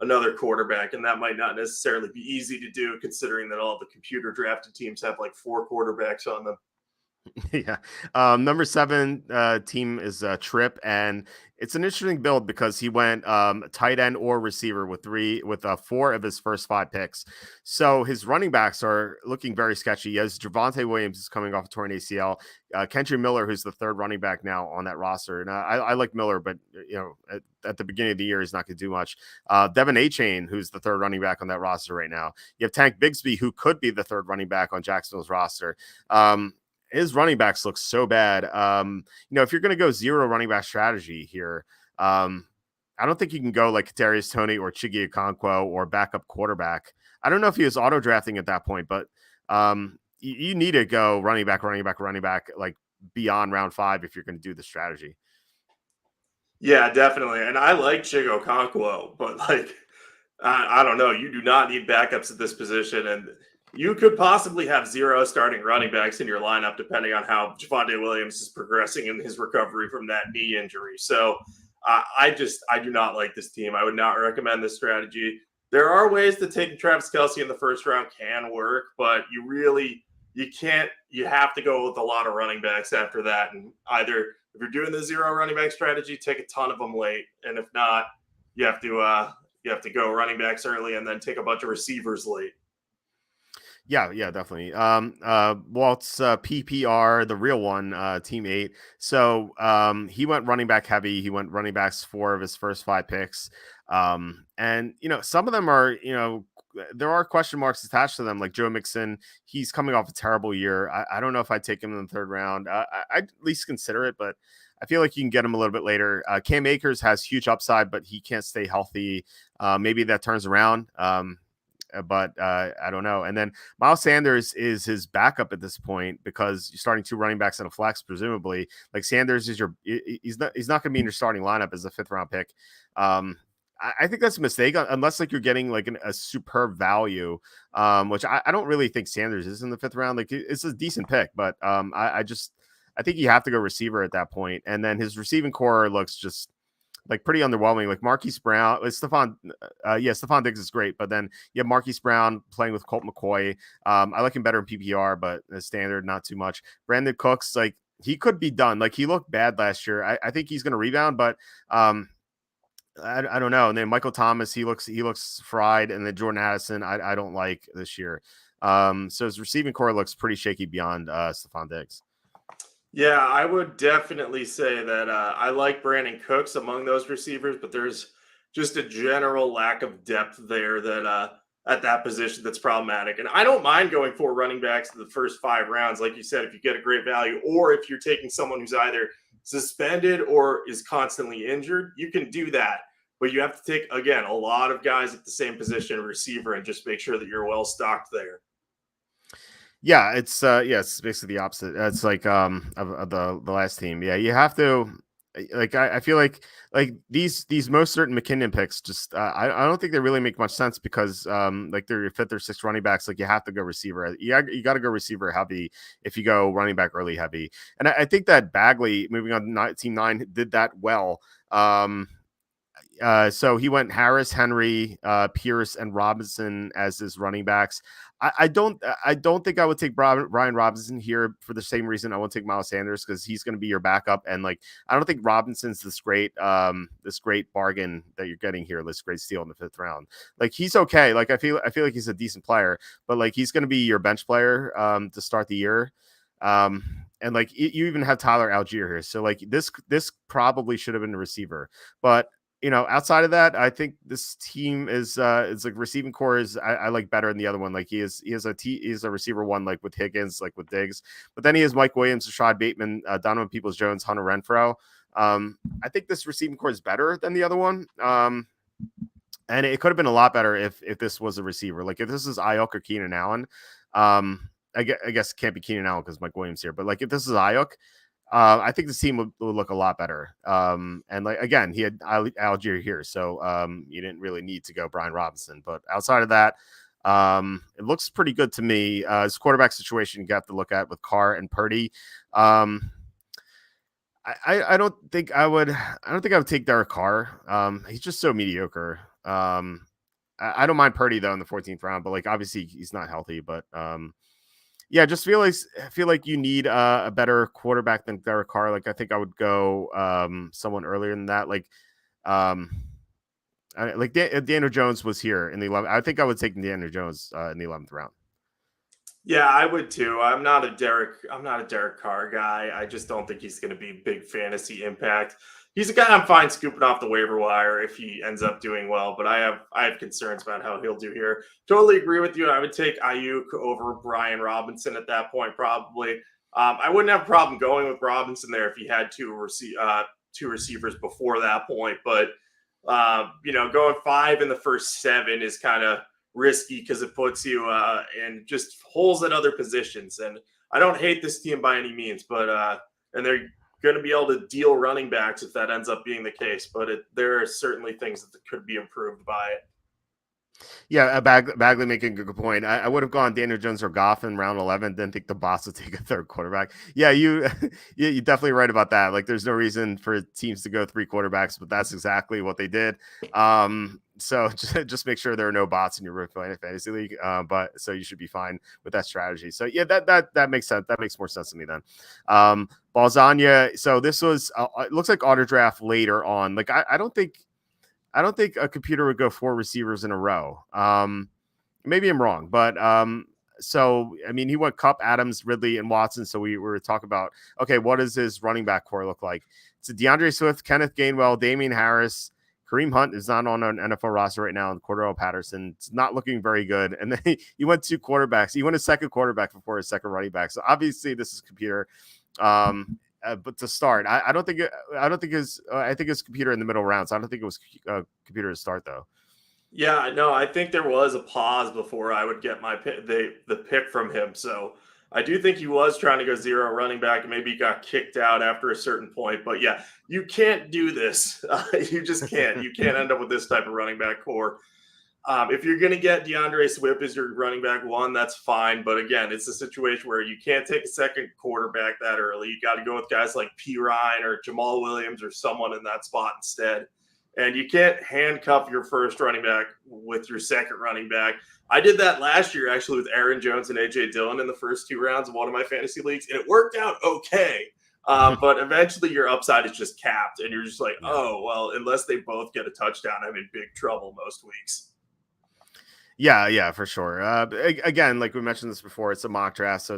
another quarterback, and that might not necessarily be easy to do considering that all the computer drafted teams have like 4 quarterbacks on them. Yeah. Number 7 team is Tripp, and it's an interesting build because he went tight end or receiver with 4 of his first 5 picks. So his running backs are looking very sketchy. As Javonte Williams is coming off a torn ACL, Kendre Miller, who's the 3rd running back now on that roster. And I like Miller, but at the beginning of the year, he's not going to do much. Devin Achane, who's the 3rd running back on that roster right now. You have Tank Bigsby, who could be the 3rd running back on Jacksonville's roster. His running backs look so bad. If you're going to go 0 running back strategy here, I don't think you can go like Kadarius Toney or Chigi Okonkwo or backup quarterback. I don't know if he was auto drafting at that point, but you need to go running back, like beyond round 5 if you're going to do the strategy. Yeah, definitely. And I like Chigo Okonkwo, but like, I don't know. You do not need backups at this position. And you could possibly have 0 starting running backs in your lineup, depending on how Javonte Williams is progressing in his recovery from that knee injury. So I do not like this team. I would not recommend this strategy. There are ways to take Travis Kelce in the first round can work, but you can't, you have to go with a lot of running backs after that. And either if you're doing the 0 running back strategy, take a ton of them late. And if not, you have to go running backs early and then take a bunch of receivers late. Yeah, definitely. Walt's PPR, the real one, team 8. So he went running back heavy. He went running backs 4 of his first 5 picks. And some of them are, there are question marks attached to them, like Joe Mixon. He's coming off a terrible year. I don't know if I'd take him in the 3rd round. I'd at least consider it, but I feel like you can get him a little bit later. Cam Akers has huge upside, but he can't stay healthy. Maybe that turns around. But I don't know. And then Miles Sanders is his backup at this point because you're starting 2 running backs in a flex, presumably. Like Sanders is he's not going to be in your starting lineup as a 5th round pick. I think that's a mistake unless like you're getting like a superb value, which I don't really think Sanders is in the 5th round. Like it's a decent pick, but I think you have to go receiver at that point. And then his receiving core looks just like pretty underwhelming. Like Marquise Brown, Stephon Diggs is great, but then you have Marquise Brown playing with Colt McCoy. I like him better in PPR, but as standard, not too much. Brandon Cooks, like he could be done. Like he looked bad last year. I think he's going to rebound, but I don't know. And then Michael Thomas, he looks fried, and then Jordan Addison, I don't like this year. So his receiving core looks pretty shaky beyond Stephon Diggs. Yeah, I would definitely say that I like Brandon Cooks among those receivers, but there's just a general lack of depth there that at that position that's problematic. And I don't mind going 4 running backs in the first 5 rounds, like you said, if you get a great value, or if you're taking someone who's either suspended or is constantly injured, you can do that. But you have to take, again, a lot of guys at the same position, receiver, and just make sure that you're well stocked there. Yeah, it's basically the opposite. It's like of the last team. Yeah, you have to like I feel like these most certain McKinnon picks just I don't think they really make much sense because like they're your 5th or 6th running backs. Like you have to go receiver. You got to go receiver heavy if you go running back early heavy. And I think that Bagley moving on to team 9 did that well. So he went Harris, Henry, Pierce, and Robinson as his running backs. I don't think I would take Brian Robinson here for the same reason I won't take Miles Sanders, because he's going to be your backup, and like I don't think Robinson's this great bargain that you're getting here, this great steal in the 5th round. Like he's okay. Like I feel like he's a decent player, but like he's going to be your bench player to start the year. And like you even have Tyler Algier here, so like this probably should have been a receiver, but outside of that, I think this team is like receiving core is I like better than the other one. Like he is a receiver 1, like with Higgins, like with Diggs, but then he has Mike Williams, Rashad Bateman, Donovan Peoples-Jones, Hunter Renfrow. I think this receiving core is better than the other one. And it could have been a lot better if this was a receiver. Like if this is Ayuk or Keenan Allen, I guess it can't be Keenan Allen because Mike Williams here, but like if this is Ayuk, I think this team would look a lot better. And like again, he had Algier here, so you didn't really need to go Brian Robinson. But outside of that, it looks pretty good to me. His quarterback situation you got to look at with Carr and Purdy. I don't think I would take Derek Carr. He's just so mediocre. I don't mind Purdy though in the 14th round, but like obviously he's not healthy. But yeah, just feel like you need a better quarterback than Derek Carr. Like I think I would go someone earlier than that. Like Daniel Jones was here in the 11th. I think I would take Daniel Jones in the 11th round. Yeah, I would too. I'm not a Derek Carr guy. I just don't think he's going to be big fantasy impact. He's a guy I'm fine scooping off the waiver wire if he ends up doing well, but I have concerns about how he'll do here. Totally agree with you. I would take Ayuk over Brian Robinson at that point, probably. I wouldn't have a problem going with Robinson there if he had two receivers before that point, but Going 5 in the first 7 is kind of risky because it puts you in just holes at other positions. And I don't hate this team by any means, but and they're going to be able to deal running backs if that ends up being the case. But there are certainly things that could be improved by it. Yeah, Bagley making a good point. I would have gone Daniel Jones or Goff in round 11. Didn't think the boss would take a third quarterback. Yeah, you're definitely right about that. Like, there's no reason for teams to go 3 quarterbacks, but that's exactly what they did. So just make sure there are no bots in your fantasy league. But so you should be fine with that strategy. So yeah, that makes sense. That makes more sense to me then. Balzania. So this was it looks like auto draft later on. Like I don't think a computer would go 4 receivers in a row. Maybe I'm wrong, but so I mean, he went Cup, Adams, Ridley, and Watson. So we were talking about, okay, what does his running back core look like? It's DeAndre Swift, Kenneth Gainwell, Damian Harris, Kareem Hunt is not on an NFL roster right now, and Cordell Patterson. It's not looking very good. And then he went 2 quarterbacks. He went a second quarterback before his second running back. So obviously, this is computer. But to start, I don't think I think his computer in the middle rounds. I don't think it was computer to start though. Yeah, no, I think there was a pause before I would get my pick, the pick from him. So I do think he was trying to go 0 running back, and maybe he got kicked out after a certain point. But yeah, you can't do this. You just can't. You can't end up with this type of running back core. If you're going to get DeAndre Swift as your running back 1, that's fine. But again, it's a situation where you can't take a second quarterback that early. You got to go with guys like P. Ryan or Jamal Williams or someone in that spot instead. And you can't handcuff your first running back with your second running back. I did that last year, actually, with Aaron Jones and A.J. Dillon in the first 2 rounds of one of my fantasy leagues, and it worked out okay. But eventually your upside is just capped, and you're just like, oh, well, unless they both get a touchdown, I'm in big trouble most weeks. Yeah, for sure. Again, like we mentioned this before, it's a mock draft, so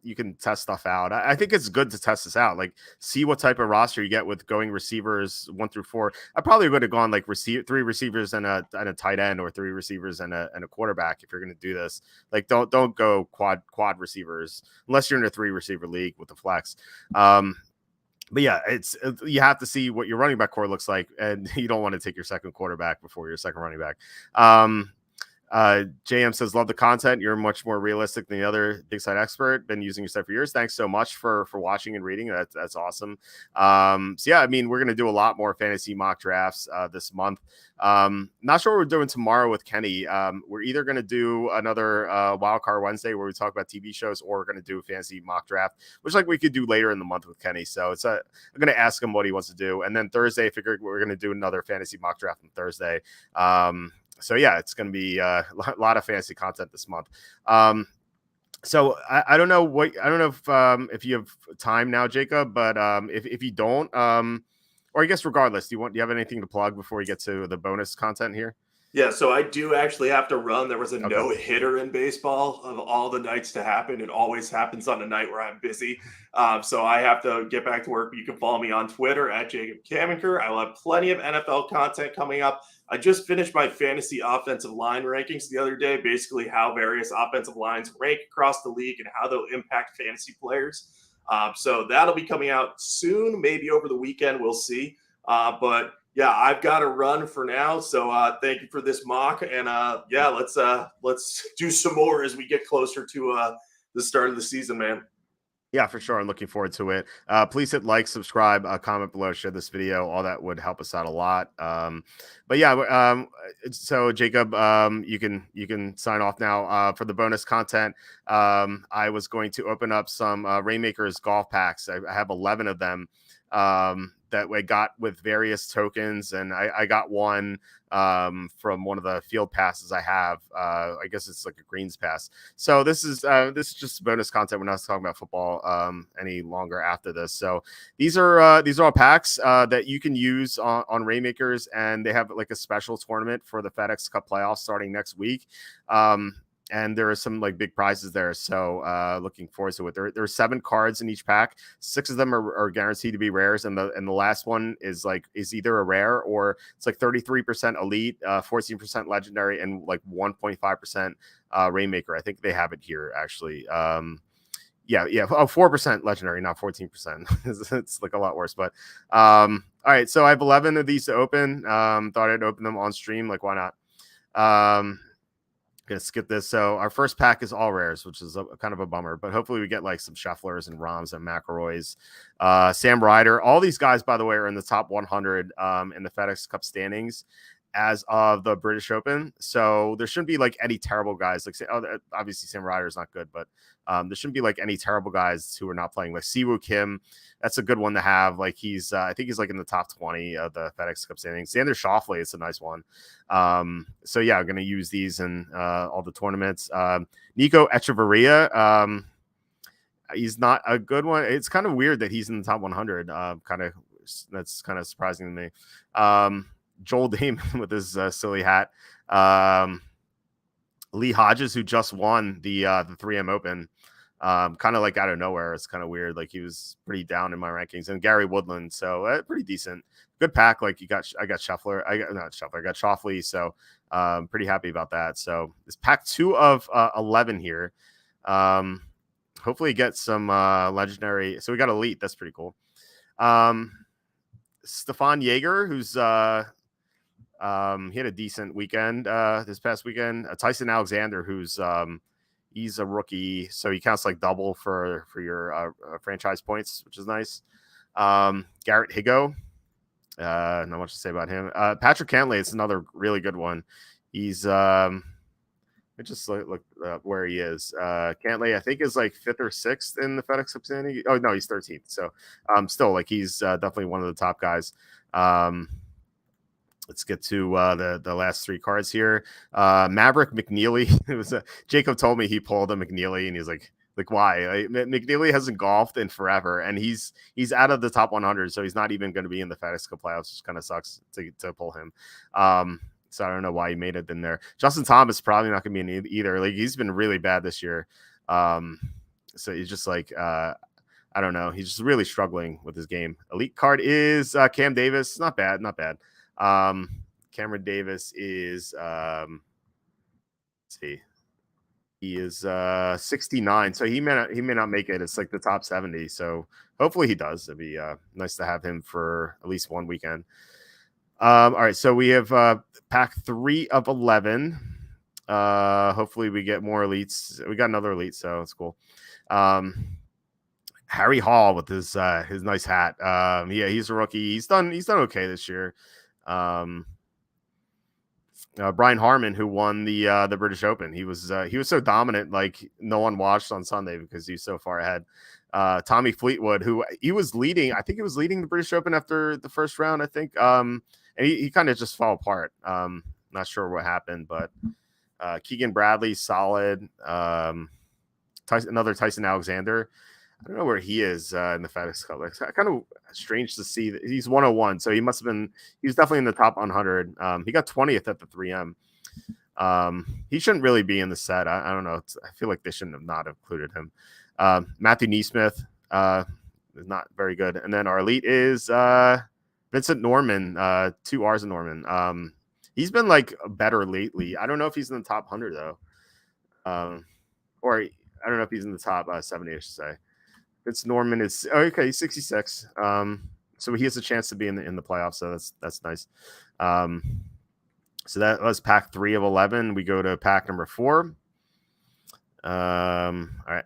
you can test stuff out. I think it's good to test this out, like see what type of roster you get with going receivers 1 through 4. I probably would have gone like 3 receivers and a tight end, or 3 receivers and a quarterback if you're going to do this. Like don't go quad receivers unless you're in a 3 receiver league with the flex. But yeah, you have to see what your running back core looks like, and you don't want to take your second quarterback before your second running back. JM says, love the content. You're much more realistic than the other big side expert. Been using your stuff for years. Thanks so much for watching and reading. That's awesome. So yeah, I mean, we're going to do a lot more fantasy mock drafts this month. Not sure what we're doing tomorrow with Kenny. We're either going to do another Wildcard Wednesday where we talk about TV shows, or we're going to do a fantasy mock draft, which like we could do later in the month with Kenny. So I'm going to ask him what he wants to do. And then Thursday, I figured we're going to do another fantasy mock draft on Thursday. So yeah, it's going to be a lot of fantasy content this month. So I don't know if you have time now, Jacob, but if you don't, or I guess regardless, do you have anything to plug before we get to the bonus content here? Yeah, so I do actually have to run. There was a no-hitter in baseball of all the nights to happen. It always happens on a night where I'm busy. So I have to get back to work. You can follow me on Twitter at Jacob Camenker. I will have plenty of NFL content coming up. I just finished my fantasy offensive line rankings the other day, basically how various offensive lines rank across the league and how they'll impact fantasy players. So that'll be coming out soon, maybe over the weekend. We'll see. But yeah, I've got to run for now. So thank you for this mock. And yeah, let's do some more as we get closer to the start of the season, man. Yeah, for sure. I'm looking forward to it. Please hit like, subscribe, comment below, share this video. All that would help us out a lot. But yeah, so Jacob, you can sign off now for the bonus content. I was going to open up some Rainmakers golf packs. I have 11 of them that I got with various tokens, and I got one from one of the field passes I have. I guess it's like a greens pass. So this is just bonus content. We're not talking about football any longer after this. So these are all packs that you can use on Rainmakers, and they have like a special tournament for the FedEx Cup playoffs starting next week. And there are some like big prizes there. So looking forward to it. There are 7 cards in each pack. 6 of them are guaranteed to be rares. And the last one is either a rare, or it's like 33% elite, 14% legendary, and like 1.5% Rainmaker. I think they have it here actually. Yeah. Oh, 4% legendary, not 14%. It's like a lot worse. But all right. So I have 11 of these to open. Thought I'd open them on stream. Like, why not? Gonna skip this. So our first pack is all rares, which is kind of a bummer, but hopefully we get like some Schefflers and Roms and McElroys. Sam Ryder. All these guys, by the way, are in the top 100 in the FedEx Cup standings as of the British Open. So there shouldn't be like any terrible guys. Like, obviously Sam Ryder is not good, but there shouldn't be like any terrible guys who are not playing. Like Siwoo Kim, that's a good one to have. Like I think he's like in the top 20 of the FedEx Cup standings. Xander Schauffele, it's a nice one. So yeah, I'm gonna use these in all the tournaments. Nico Echeverria, he's not a good one. It's kind of weird that he's in the top 100. That's kind of surprising to me. Joel Damon with his silly hat. Lee Hodges, who just won the 3M Open, kind of like out of nowhere. It's kind of weird. Like he was pretty down in my rankings. And Gary Woodland, so pretty decent, good pack. Like I got Scheffler. I got Schauffele. So pretty happy about that. So this pack 2 of 11 here. Hopefully get some legendary. So we got elite. That's pretty cool. Stefan Jaeger, who's he had a decent weekend this past weekend. Tyson Alexander, who's he's a rookie, so he counts like double for your franchise points, which is nice. Garrett Higo, not much to say about him. Patrick Cantlay is another really good one. He's I just look where he is. Cantlay, I think, is like 5th or 6th in the FedEx Cup standing. Oh no, he's 13th. So still like he's definitely one of the top guys. Let's get to the last 3 cards here. Maverick McNeely. It was Jacob told me he pulled a McNeely, and he's like why? McNeely hasn't golfed in forever, and he's out of the top 100, so he's not even going to be in the FedEx Cup playoffs. Which kind of sucks to pull him. So I don't know why he made it in there. Justin Thomas probably not going to be in either. Like he's been really bad this year. So he's just like I don't know. He's just really struggling with his game. Elite card is Cam Davis. Not bad. Cameron Davis is let's see. He is 69, so he may not make it. It's like the top 70. So hopefully he does. It'd be nice to have him for at least one weekend. All right, so we have pack 3 of 11. Hopefully we get more elites. We got another elite, so it's cool. Harry Hall with his nice hat. Yeah, he's a rookie. He's done okay this year. Brian Harmon, who won the British Open, he was so dominant, like no one watched on Sunday because he's so far ahead. Tommy Fleetwood, who he was leading, I think he was leading the British Open after the first round, I think. And he kind of just fell apart. Not sure what happened, but Keegan Bradley, solid. Another Tyson Alexander. I don't know where he is in the FedEx Cup. It's kind of strange to see that he's 101. So he must have been, he's definitely in the top 100. He got 20th at the 3M. He shouldn't really be in the set. I don't know. I feel like they shouldn't have not included him. Matthew Neesmith is not very good. And then our elite is Vincent Norman, 2 R's in Norman. He's been like better lately. I don't know if he's in the top 100 though. Or I don't know if he's in the top 70, I should say. Vince Norman is okay. He's 66. So he has a chance to be in the playoffs. So that's nice. So that was pack 3 of 11. We go to pack number 4. All right.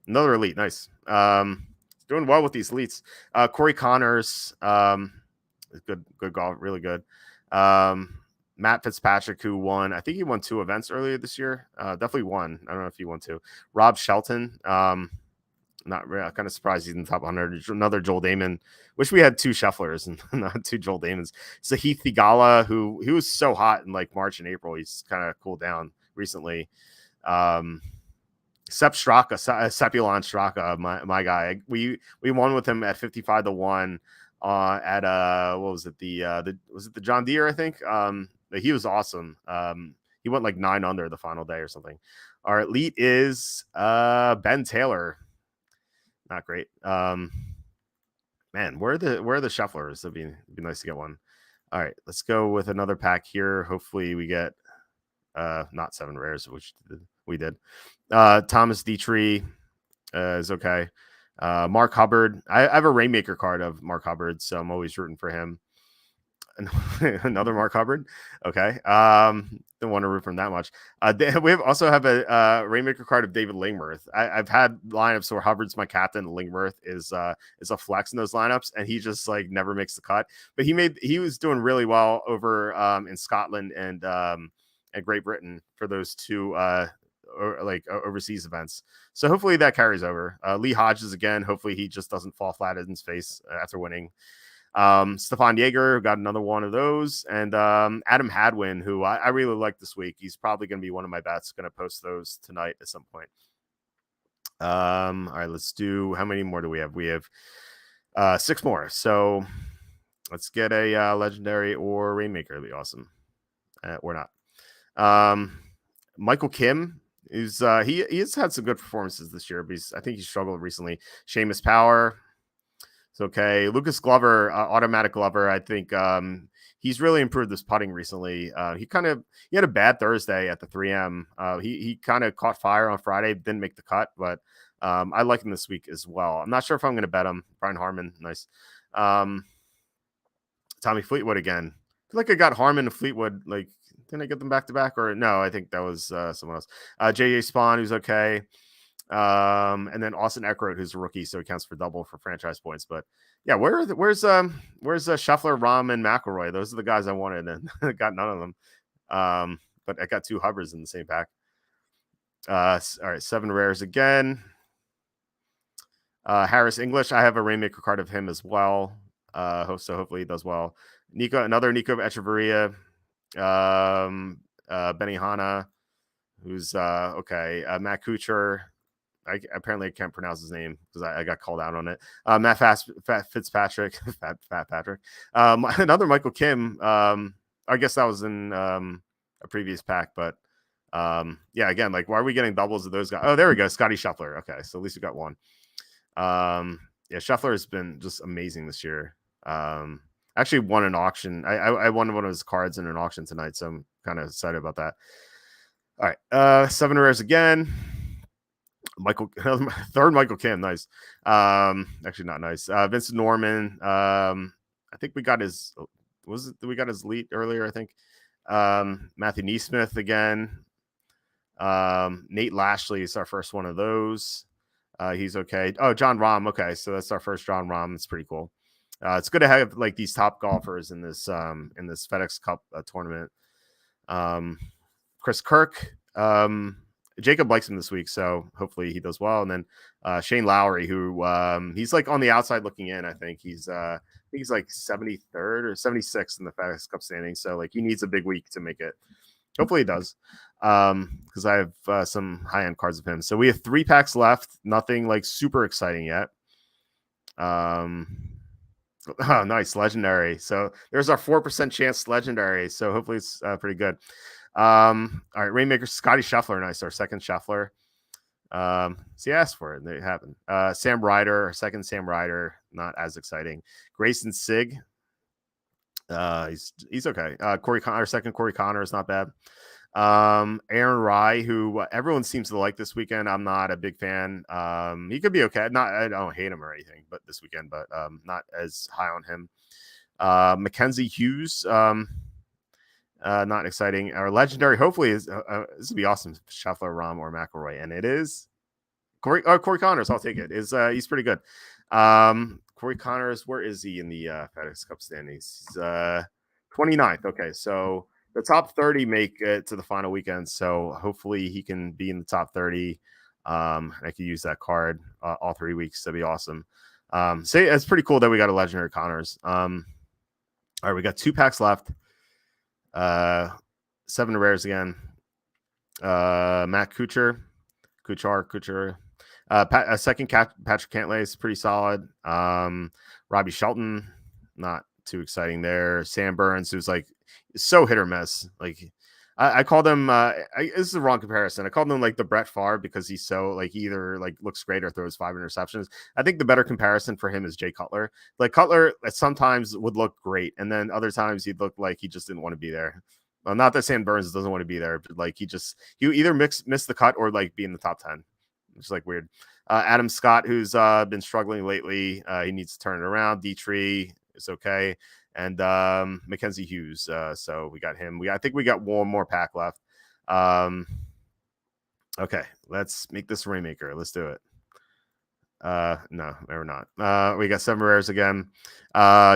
Another elite. Nice. Doing well with these elites. Corey Connors, good golf, really good. Matt Fitzpatrick, who won, I think he won 2 events earlier this year. Definitely won. I don't know if he won 2. Rob Shelton, not really, kind of surprised he's in the top 100. Another Joel Damon. Wish we had 2 Schefflers and not 2 Joel Damons. Sahith Theegala, who he was so hot in like March and April. He's kind of cooled down recently. Sepulon Straka, my guy. We won with him at 55-1 at what was it, was it the John Deere, I think. He was awesome. He went like 9 under the final day or something. Our elite is Ben Taylor. Not great. Man, where are the Schefflers? It'd be nice to get one. All right, let's go with another pack here. Hopefully we get not 7 rares, which we did. Thomas Dietrich, is okay. Mark Hubbard. I have a Rainmaker card of Mark Hubbard, so I'm always rooting for him. Another Mark Hubbard. Okay. Don't want to root for him that much. We also have a Rainmaker card of David Lingworth. I've had lineups where Hubbard's my captain, Lingworth is a flex in those lineups, and he just like never makes the cut. But he was doing really well over in Scotland and Great Britain for those two overseas events. So hopefully that carries over. Lee Hodges again. Hopefully he just doesn't fall flat in his face after winning. Stefan Jaeger got another one of those, and Adam Hadwin, who I really like this week. He's probably going to be one of my bets. Going to post those tonight at some point. All right, let's do. How many more do we have? We have 6 more. So let's get a legendary or Rainmaker. It'd be awesome, or not. Michael Kim. He has had some good performances this year, but I think he struggled recently. Seamus Power. It's okay. Lucas Glover, automatic Glover. I think he's really improved this putting recently. He had a bad Thursday at the 3M. He kind of caught fire on Friday, didn't make the cut, but I like him this week as well. I'm not sure if I'm going to bet him. Brian Harmon, nice. Tommy Fleetwood again. I feel like I got Harmon and Fleetwood. Like, didn't I get them back to back? Or no, I think that was someone else. J.J. Spawn, who's okay. And then Austin Eckroat, who's a rookie, so he counts for double for franchise points. But yeah, where's Scheffler, Rahm, and McIlroy? Those are the guys I wanted, and I got none of them. But I got 2 Hubbards in the same pack. All right, 7 rares again. Harris English, I have a Rainmaker card of him as well. So hopefully he does well. Another Nico Echeverria, Benihana, who's okay. Matt Kuchar. Apparently I can't pronounce his name because I got called out on it. Matt Fitzpatrick, Fat Patrick. Another Michael Kim. I guess that was in a previous pack, but yeah, again, like, why are we getting doubles of those guys? Oh, there we go. Scotty Scheffler. Okay, so at least we got one. Yeah, Scheffler has been just amazing this year. Actually won an auction. I won one of his cards in an auction tonight, so I'm kind of excited about that. All right, 7 rares again. Third Michael Kim, nice. Actually not nice. Vincent Norman. I think we got his lead earlier, I think. Matthew Neesmith again. Nate Lashley is our first one of those. He's okay. Oh, John Rahm. Okay, so that's our first John Rahm. It's pretty cool. It's good to have like these top golfers in this FedEx Cup tournament. Chris Kirk. Jacob likes him this week, so hopefully he does well. And then Shane Lowry, who he's like on the outside looking in. I think he's like 73rd or 76th in the FedEx Cup standings. So like he needs a big week to make it. Hopefully he does, because I have some high end cards of him. So we have 3 packs left. Nothing like super exciting yet. Oh, nice, legendary. So there's our 4% chance legendary. So hopefully it's pretty good. All right, Rainmaker, Scotty Scheffler, nice, our second Scheffler. See, I asked for it, and it happened. Sam Ryder, our second Sam Ryder, not as exciting. Grayson Sig, he's okay. Corey Connor, second Corey Connor is not bad. Aaron Rye, who everyone seems to like this weekend. I'm not a big fan. He could be okay. I don't hate him or anything, but this weekend, but not as high on him. Mackenzie Hughes, not exciting. Our legendary, hopefully, is this would be awesome. Scheffler, Rahm, or McIlroy, and it is Corey Connors. I'll take it. He's pretty good. Corey Connors, where is he in the FedEx Cup standings? He's 29th. Okay, so the top 30 make it to the final weekend. So hopefully he can be in the top 30. I could use that card all 3 weeks. That'd be awesome. So it's pretty cool that we got a legendary Connors. All right, we got 2 packs left. 7 rares again. Matt Kuchar. Second Patrick Cantlay is pretty solid. Robbie Shelton, not too exciting there. Sam Burns, who's like so hit or miss. Like I called him. This is the wrong comparison. I called him like the Brett Favre because he's so like he either like looks great or throws 5 interceptions. I think the better comparison for him is Jay Cutler. Like Cutler sometimes would look great, and then other times he'd look like he just didn't want to be there. Well, not that Sam Burns doesn't want to be there, but like he either miss the cut or like be in the top 10. It's like weird. Adam Scott, who's been struggling lately. He needs to turn it around. Dietrich is okay. And Mackenzie Hughes. So we got him. I think we got one more pack left. Okay, let's make this Rainmaker. Let's do it. No, we're not. We got 7 rares again.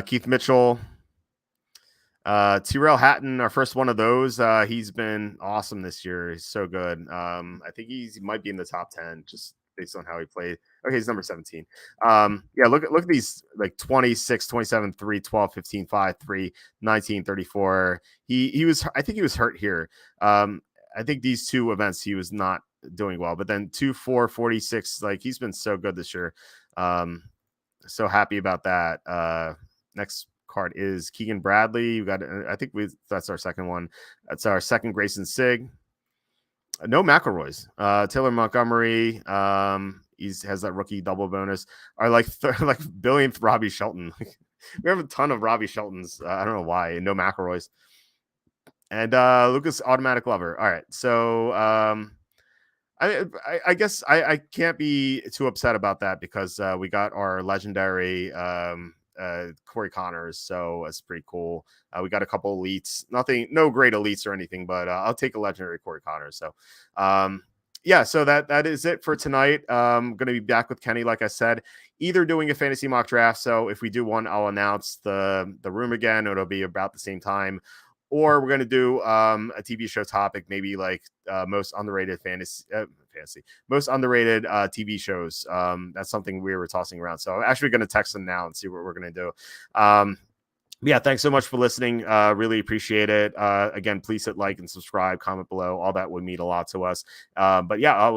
Keith Mitchell. Tyrell Hatton, our first one of those. He's been awesome this year. He's so good. I think he might be in the top 10 just based on how he played. Okay, he's number 17. Yeah, look at these, like 26, 27, 3, 12, 15, 5, 3, 19, 34. He was, I think he was hurt here. I think these 2 events he was not doing well, but then 2, 4, 46, like he's been so good this year. So happy about that. Next card is Keegan Bradley. You got, I think that's our second one. That's our second Grayson Sig. No McElroys. Taylor Montgomery. Has that rookie double bonus. Our like billionth Robbie Shelton. We have a ton of Robbie Sheltons. I don't know why. No McElroys. And Lucas Automatic Lover. All right. So I guess I can't be too upset about that because we got our legendary Corey Connors, so that's pretty cool. We got a couple elites, no great elites or anything, but I'll take a legendary Corey Connors. So yeah, so that is it for tonight. I'm gonna be back with Kenny, like I said, either doing a fantasy mock draft. So if we do one, I'll announce the room again. It'll be about the same time. Or we're going to do a TV show topic, maybe like most underrated most underrated TV shows. That's something we were tossing around. So I'm actually going to text them now and see what we're going to do. Yeah, thanks so much for listening. Really appreciate it. Again, please hit like and subscribe, comment below. All that would mean a lot to us. But yeah, I'll